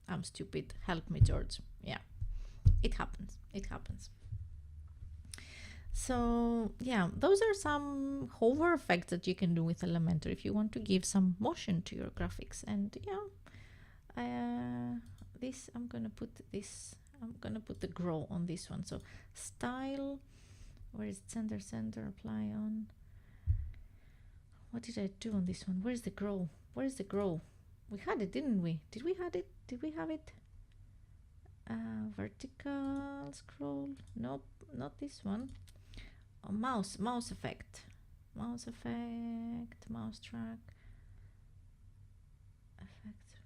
I'm stupid. Help me, George. Yeah, it happens. It happens. So yeah, those are some hover effects that you can do with Elementor if you want to give some motion to your graphics. And yeah, this, I'm gonna put the grow on this one. So style, where is center, apply on. What did I do on this one? Where's the grow? Where's the grow? We had it, didn't we? Did we have it? Vertical scroll. Nope, not this one. Oh, mouse effect. Mouse track. Effects.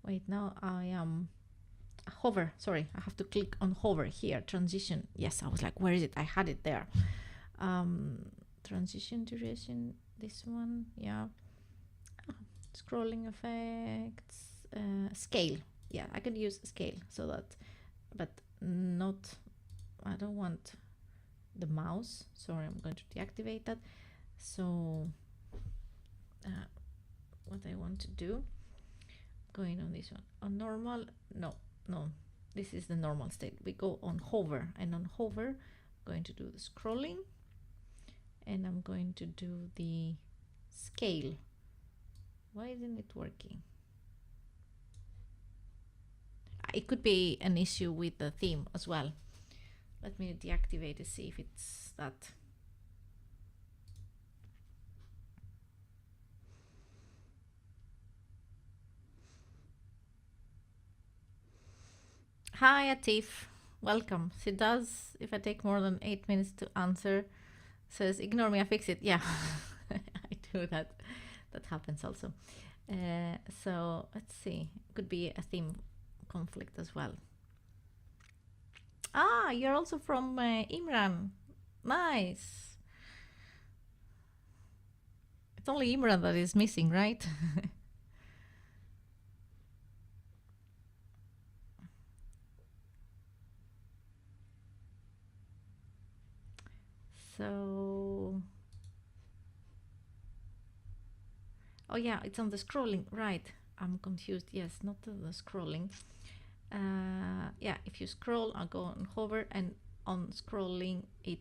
Wait, now I am hover. Sorry, I have to click on hover here. Transition. Yes, I was like, where is it? I had it there. Transition duration. This one. Yeah. Scrolling effects. Scale. Yeah, I can use scale so that, but not. I don't want the mouse. Sorry, I'm going to deactivate that. So, what I want to do. Going on this one. On normal. No. This is the normal state. We go on hover, and on hover, I'm going to do the scrolling, and I'm going to do the scale. Why isn't it working? It could be an issue with the theme as well. Let me deactivate it, see if it's that. Hi Atif, welcome. She does, if I take more than 8 minutes to answer, says ignore me, I fix it. Yeah, I do that. That happens also. So let's see, could be a theme conflict as well. Ah, you're also from Imran. Nice. It's only Imran that is missing, right? So, oh yeah, it's on the scrolling, right? I'm confused. Yes, not the scrolling. Yeah, if you scroll, I'll go on hover, and on scrolling, it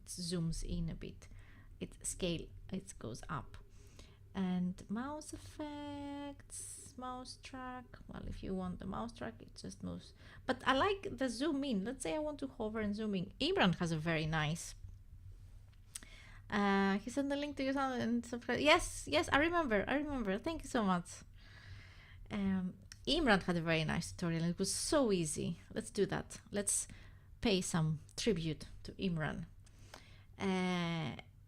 zooms in a bit. It goes up. And mouse effects, mouse track. Well, if you want the mouse track, it just moves. But I like the zoom in. Let's say I want to hover and zoom in. Imran has a very nice. He sent the link to your channel and subscribe. Yes, I remember. Thank you so much. Imran had a very nice tutorial. It was so easy. Let's do that. Let's pay some tribute to Imran.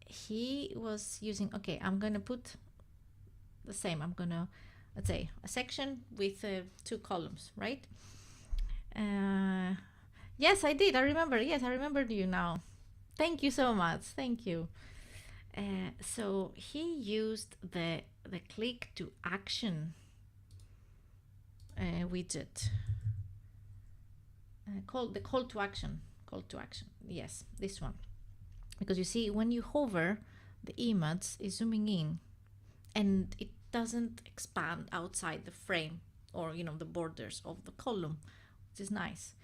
He was using, okay, I'm going to put the same. I'm going to, let's say, a section with 2 columns, right? Yes, I did. I remember. Yes, I remembered you now. Thank you so much. Thank you. So he used the click to action widget, called the call to action. Yes, this one. Because you see, when you hover, the image is zooming in, and it doesn't expand outside the frame or the borders of the column, which is nice.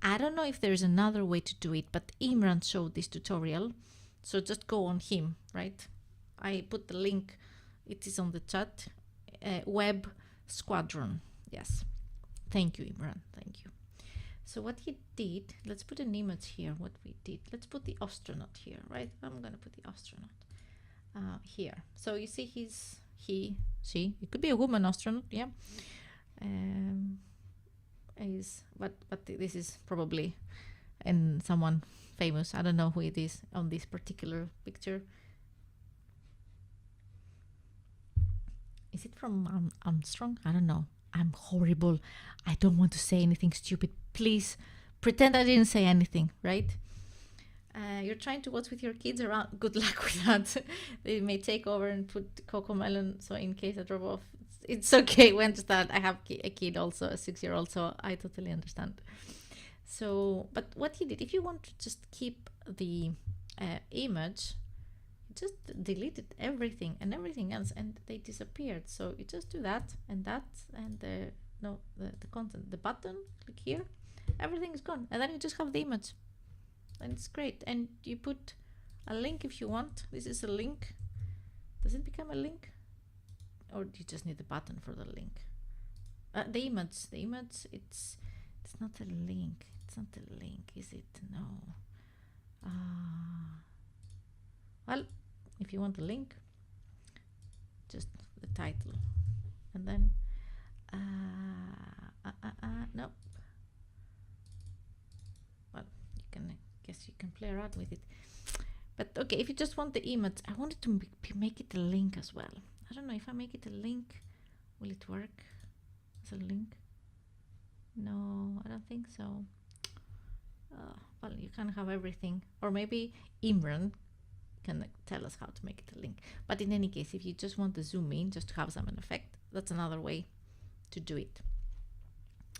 I don't know if there's another way to do it, but Imran showed this tutorial, so just go on him, right? I put the link, it is on the chat. Web Squadron, yes. Thank you, Imran. Thank you. So what he did, let's put an image here. What we did, let's put the astronaut here, right? I'm gonna put the astronaut here. So you see, she. It could be a woman astronaut, yeah. But this is probably someone famous. I don't know who it is on this particular picture. Is it from Armstrong? I don't know. I'm horrible. I don't want to say anything stupid. Please pretend I didn't say anything, right? You're trying to watch with your kids around. Good luck with that. They may take over and put Cocomelon. So in case I drop off, it's okay. We understand. I have a kid also, a 6-year-old, so I totally understand. So, but what he did, if you want to just keep the image, just deleted everything and everything else, and they disappeared. So you just do that and that, and the content, the button, click here, everything is gone, and then you just have the image, and it's great. And you put a link if you want. This is a link. Does it become a link, or do you just need the button for the link? The image. It's not a link. It's not a link, is it? No. Well, if you want the link, just the title, and then no. Well, you can play around with it. But okay, if you just want the image, I wanted to make it a link as well. I don't know if I make it a link, will it work as a link? No, I don't think so. Well, you can have everything, or maybe Imran can tell us how to make it a link. But in any case, if you just want to zoom in just to have some effect, that's another way to do it.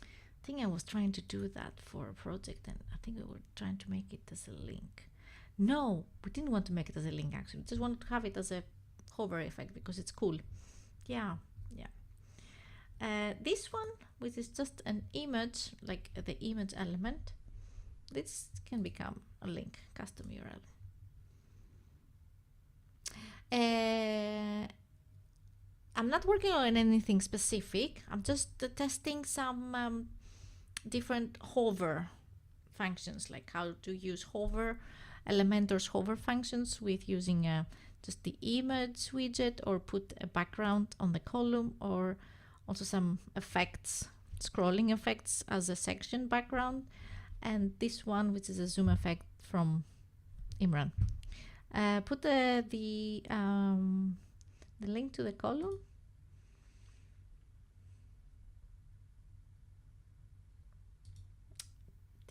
I think I was trying to do that for a project, and I think we were trying to make it as a link. No, we didn't want to make it as a link, actually. We just wanted to have it as a hover effect because it's cool. Yeah. This one, which is just an image, like the image element, this can become a link, custom URL. I'm not working on anything specific. I'm just testing some different hover functions, like how to use hover Elementor's hover functions with using just the image widget, or put a background on the column, or also some effects, scrolling effects as a section background, and this one, which is a zoom effect from Imran. Put the link to the column.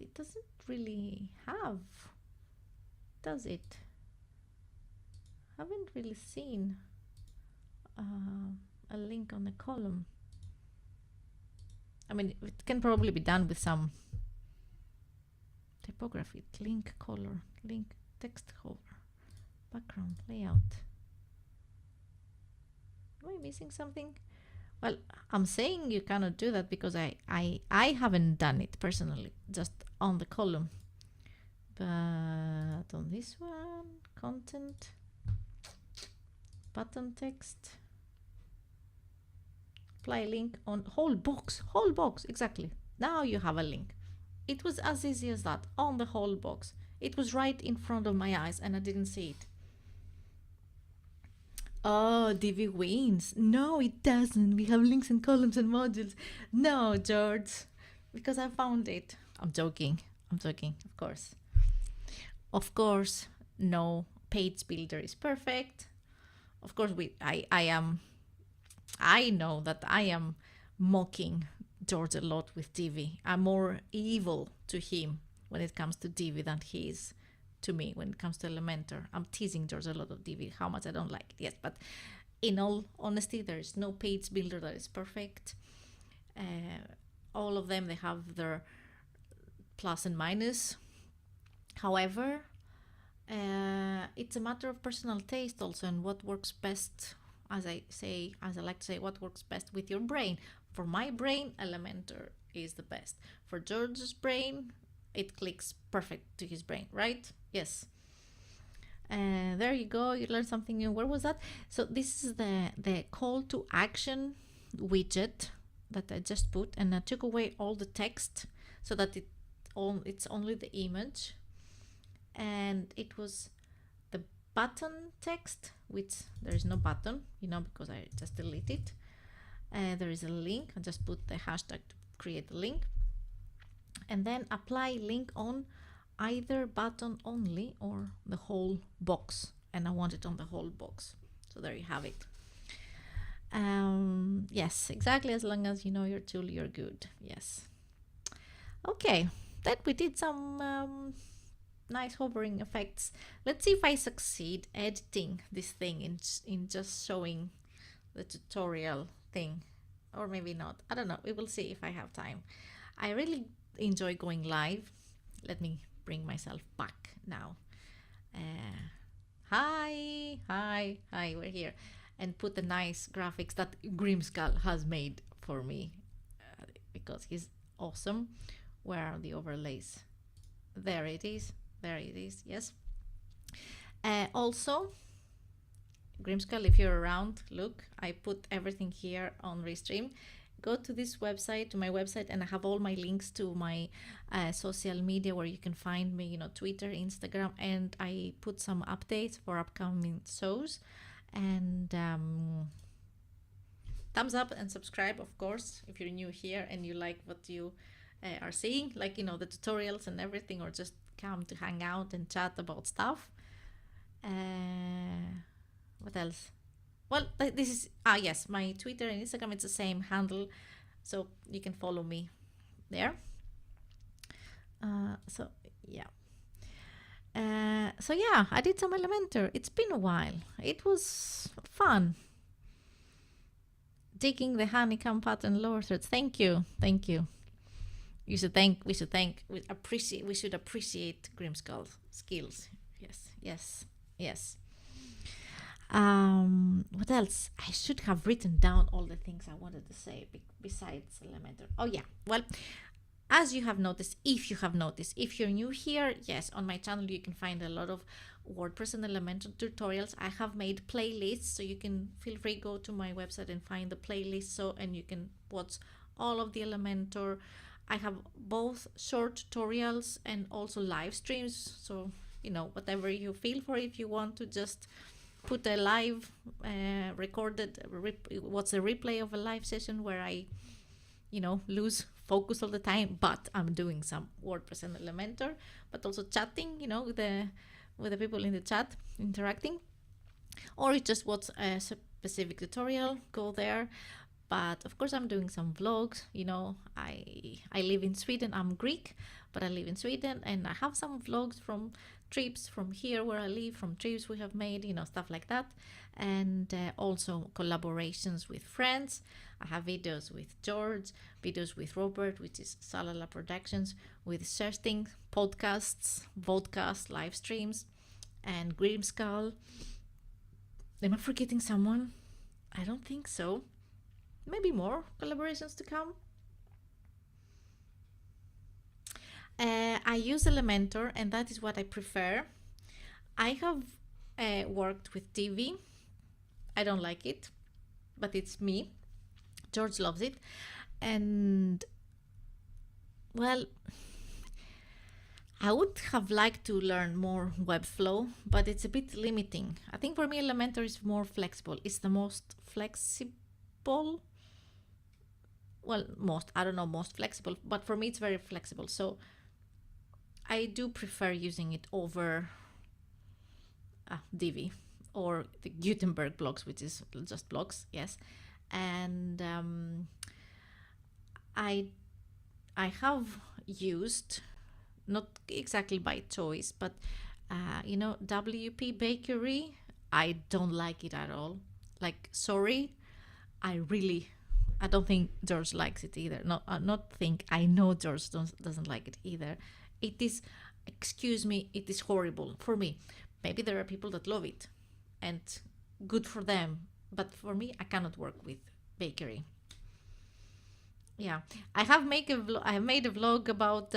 It doesn't really have, does it? Haven't really seen a link on the column. I mean, it can probably be done with some typography. Link color, link text hover, background layout. Am I missing something? Well, I'm saying you cannot do that because I haven't done it personally, just on the column. But on this one, content, button text, apply link on whole box, exactly. Now you have a link. It was as easy as that, on the whole box. It was right in front of my eyes and I didn't see it. Oh, Divi wins. No, it doesn't. We have links and columns and modules. No, George, because I found it. I'm joking, of course. Of course, no page builder is perfect. Of course, I know that I am mocking George a lot with Divi. I'm more evil to him when it comes to Divi than he is to me when it comes to Elementor. I'm teasing George a lot of Divi, how much I don't like it. Yes, but in all honesty, there is no page builder that is perfect. All of them, they have their plus and minus. However, it's a matter of personal taste also, and what works best, as I like to say, what works best with your brain. For my brain, Elementor is the best. For George's brain, it clicks perfect to his brain, right? Yes. There you go, you learned something new. Where was that? So this is the call to action widget that I just put, and I took away all the text so that it's only the image, and it was the button text, which there is no button, because I just deleted it. There is a link. I just put the hashtag to create a link, and then apply link on either button only or the whole box, and I want it on the whole box. So there you have it. Yes, exactly, as long as you know your tool, you're good. Yes. Okay, then we did some nice hovering effects. Let's see if I succeed editing this thing in just showing the tutorial thing, or maybe not. I don't know. We will see if I have time. I really enjoy going live. Let me bring myself back now. Hi, we're here. And put the nice graphics that Grimskull has made for me, because he's awesome. Where are the overlays? There it is. Yes. Also, Grimskull, if you're around, look, I put everything here on Restream. Go to this website, to my website, and I have all my links to my social media where you can find me, Twitter, Instagram, and I put some updates for upcoming shows. And thumbs up and subscribe, of course, if you're new here and you like what you are seeing, like, the tutorials and everything, or just come to hang out and chat about stuff. What else? Well, this is, yes, my Twitter and Instagram, it's the same handle, so you can follow me there. So yeah, I did some Elementor. It's been a while. It was fun. Digging the honeycomb pattern lower threads. Thank you. We should appreciate Grimskull's skills. Yes. What else? I should have written down all the things I wanted to say besides Elementor. Oh yeah, well, as you have noticed, if you're new here, yes, on my channel you can find a lot of WordPress and Elementor tutorials. I have made playlists, so you can feel free go to my website and find the playlist, and you can watch all of the Elementor. I have both short tutorials and also live streams, so whatever you feel for. If you want to just put a live what's a replay of a live session where I lose focus all the time, but I'm doing some WordPress and Elementor, but also chatting, with the people in the chat, interacting, or you just watch a specific tutorial, go there. But of course I'm doing some vlogs. I live in Sweden. I'm Greek, but I live in Sweden, and I have some vlogs from trips from here where I live, from trips we have made, stuff like that. And also collaborations with friends. I have videos with George, videos with Robert, which is Salala Productions, with Shersting, podcasts, vodcasts, live streams, and Grimskull. Am I forgetting someone? I don't think so. Maybe more collaborations to come. I use Elementor, and that is what I prefer. I have worked with Divi. I don't like it, but it's me. George loves it. And, well, I would have liked to learn more Webflow, but it's a bit limiting. I think for me Elementor is more flexible. It's the most flexible. Well, most flexible, but for me it's very flexible. So I do prefer using it over Divi or the Gutenberg blocks, which is just blocks, yes. And I have used, not exactly by choice, but WP Bakery, I don't like it at all. Like, sorry, I don't think George likes it either. I know George doesn't like it either. It is, it is horrible for me. Maybe there are people that love it, and good for them. But for me, I cannot work with Bakery. Yeah, I have made a vlog about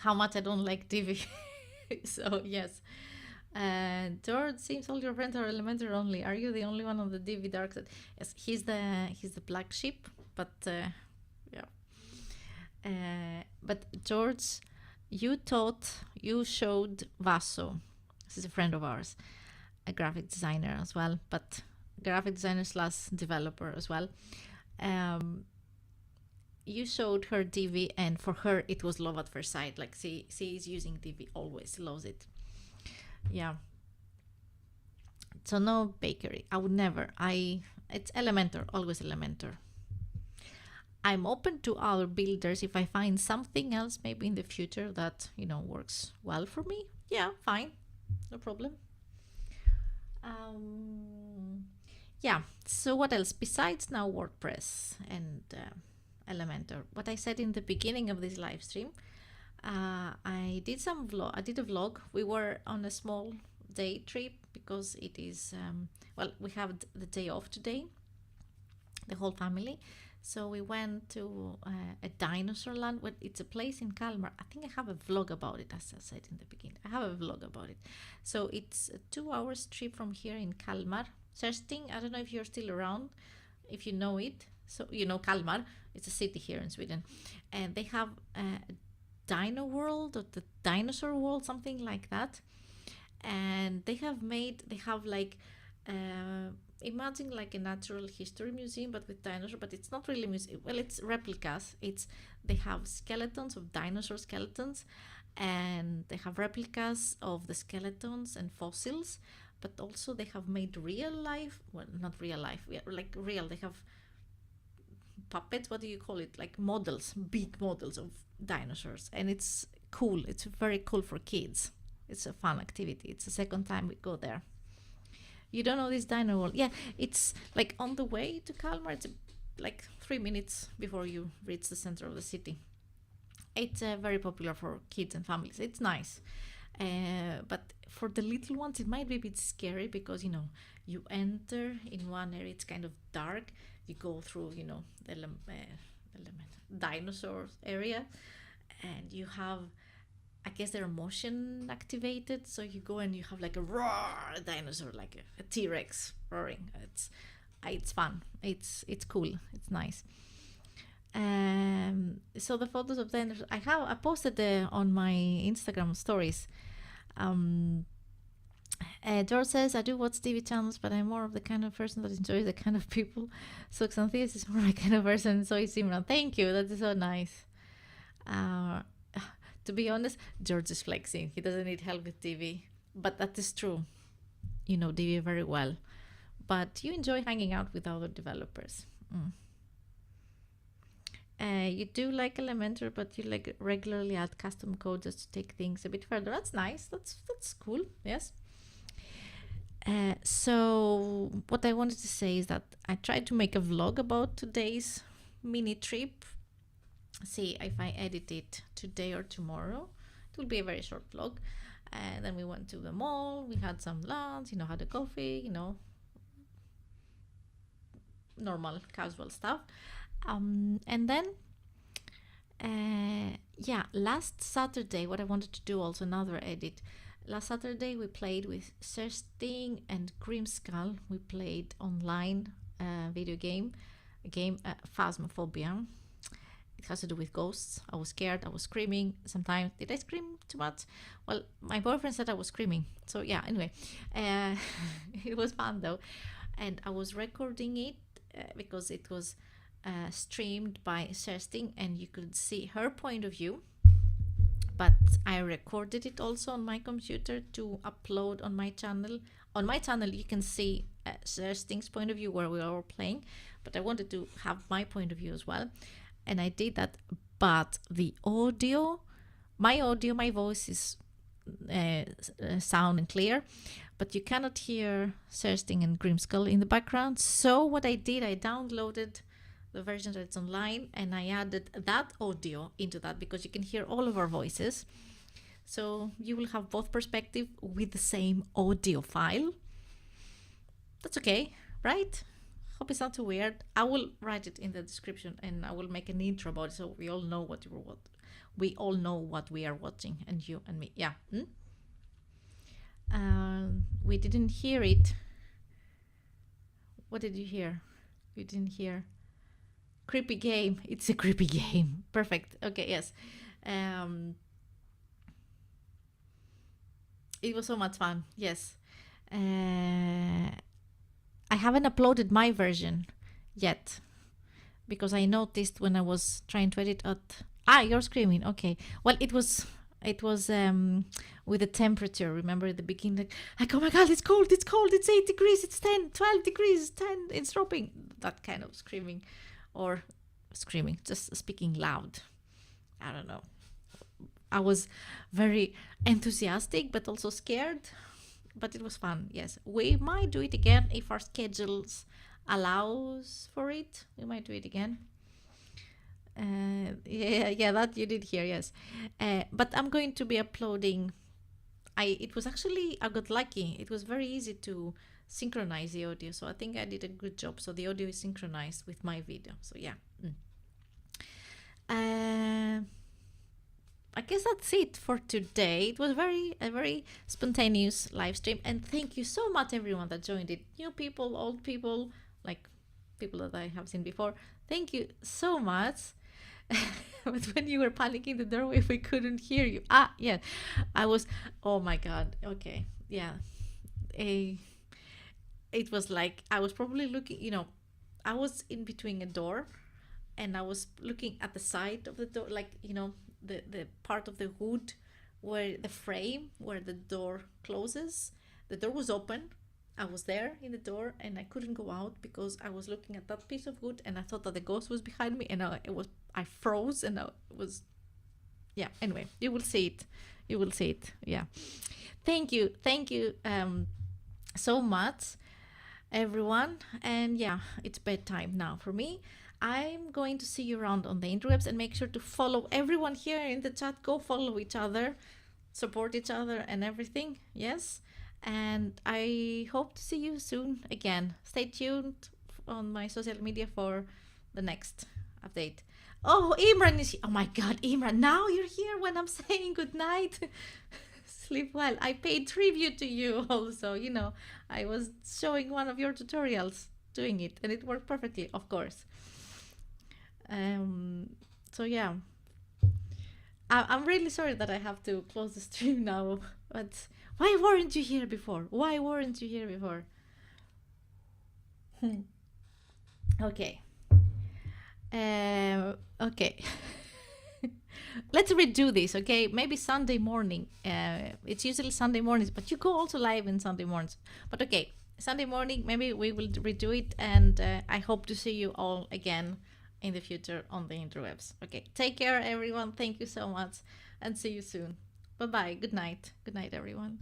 how much I don't like Divi. So yes. George, seems all your friends are Elementor only. Are you the only one on the Divi dark side? Yes, he's the black sheep. but yeah. But George, you showed Vaso. This is a friend of ours, a graphic designer as well, but graphic designer slash developer as well. Um, you showed her Divi, and for her it was love at first sight. Like she is using Divi, always loves it. Yeah. So no bakery. I would never. It's Elementor, always Elementor. I'm open to other builders if I find something else maybe in the future that works well for me. Yeah, fine, no problem. Yeah. So what else besides now WordPress and Elementor? What I said in the beginning of this live stream, I did some vlog. I did a vlog. We were on a small day trip because it is we have the day off today, the whole family. So we went to a dinosaur land. It's a place in Kalmar. I think I have a vlog about it, as I said in the beginning. I have a vlog about it. So it's a 2 hours trip from here in Kalmar. Kerstin, I don't know if you're still around, if you know it. So you know Kalmar. It's a city here in Sweden. And they have a dino world, or the dinosaur world, something like that. And they have like imagine like a natural history museum but with dinosaurs, but it's not really museum. Well, it's replicas. They have skeletons of dinosaur skeletons, and they have replicas of the skeletons and fossils, but also they have made real life, well, not real life, like real, they have puppets, what do you call it, like models, big models of dinosaurs, and it's cool. It's very cool for kids. It's a fun activity. It's the second time we go there. You don't know this dino world? Yeah, it's like on the way to Kalmar. It's like 3 minutes before you reach the center of the city. It's very popular for kids and families. It's nice. But for the little ones, it might be a bit scary because, you enter in one area, it's kind of dark. You go through, the dinosaur area, and you have, I guess they're motion activated, so you go and you have like a roar dinosaur, like a T-Rex roaring. It's fun. It's cool. It's nice. So the photos of dinosaurs I posted on my Instagram stories. George says, I do watch TV channels, but I'm more of the kind of person that enjoys the kind of people. So Xanthias is more my kind of person. So is Simran. Thank you. That is so nice. To be honest, George is flexing. He doesn't need help with TV. But that is true. You know TV very well. But you enjoy hanging out with other developers. You do like Elementor, but you like regularly add custom code just to take things a bit further. That's nice. That's cool. Yes. So what I wanted to say is that I tried to make a vlog about today's mini trip. See if I edit it today or tomorrow. It will be a very short vlog. And then we went to the mall. We had some lunch. Had a coffee. Normal casual stuff. And then last Saturday, what I wanted to do, also another edit. Last Saturday we played with Kerstin and Grimskull. We played online video game, Phasmophobia. It has to do with ghosts. I was scared. I was screaming sometimes. Did I scream too much? Well, my boyfriend said I was screaming. So yeah, anyway, it was fun though. And I was recording it because it was streamed by Kerstin, and you could see her point of view. But I recorded it also on my computer to upload on my channel. On my channel, you can see Kerstin's point of view where we are playing, but I wanted to have my point of view as well. And I did that, but the audio, my voice is sound and clear, but you cannot hear Kerstin and Grimskull in the background. So what I did, I downloaded the version that's online, and I added that audio into that because you can hear all of our voices. So you will have both perspective with the same audio file. That's okay, right? Hope it's not too weird. I will write it in the description, and I will make an intro about it so we all know what we all know what we are watching, and you and me. Yeah. We didn't hear it. What did you hear? You didn't hear creepy game. It's a creepy game. Perfect. Okay, yes. Um, it was so much fun. Yes. I haven't uploaded my version yet because I noticed when I was trying to edit at you're screaming. Okay. Well, it was with the temperature. Remember at the beginning, like oh my god, it's cold, it's 8 degrees, it's 10, 12 degrees, 10, it's dropping. That kind of screaming, or screaming, just speaking loud. I don't know. I was very enthusiastic, but also scared. But it was fun. Yes, we might do it again if our schedules allows for it. We might do it again. Yeah, that you did hear. Yes, but I'm going to be uploading. It was actually I got lucky. It was very easy to synchronize the audio, so I think I did a good job. So the audio is synchronized with my video. So yeah. I guess that's it for today. It was a very spontaneous live stream, and thank you so much everyone that joined it. New people, old people, like people that I have seen before. Thank you so much. But when you were panicking the doorway, we couldn't hear you. Yeah, I was. Oh my god. Okay, yeah. It was like I was probably looking. I was in between a door, and I was looking at the side of the door, like the part of the wood where the frame where the door closes. The door was open. I was there in the door and I couldn't go out because I was looking at that piece of wood and I thought that the ghost was behind me, and I froze, and yeah, anyway, you will see it. Yeah, thank you so much everyone. And yeah, it's bedtime now for me. I'm going to see you around on the interwebs, and make sure to follow everyone here in the chat. Go follow each other, support each other and everything. Yes. And I hope to see you soon again. Stay tuned on my social media for the next update. Oh, Imran is here. Oh my god, Imran, now you're here when I'm saying good night. Sleep well. I paid tribute to you also. I was showing one of your tutorials doing it, and it worked perfectly, of course. So yeah, I'm really sorry that I have to close the stream now, but why weren't you here before? Okay. Okay. Let's redo this, okay? Maybe Sunday morning. It's usually Sunday mornings, but you go also live in Sunday mornings. But okay, Sunday morning, maybe we will redo it, and I hope to see you all again in the future on the interwebs. Okay, take care everyone. Thank you so much, and see you soon. Bye bye. Good night everyone.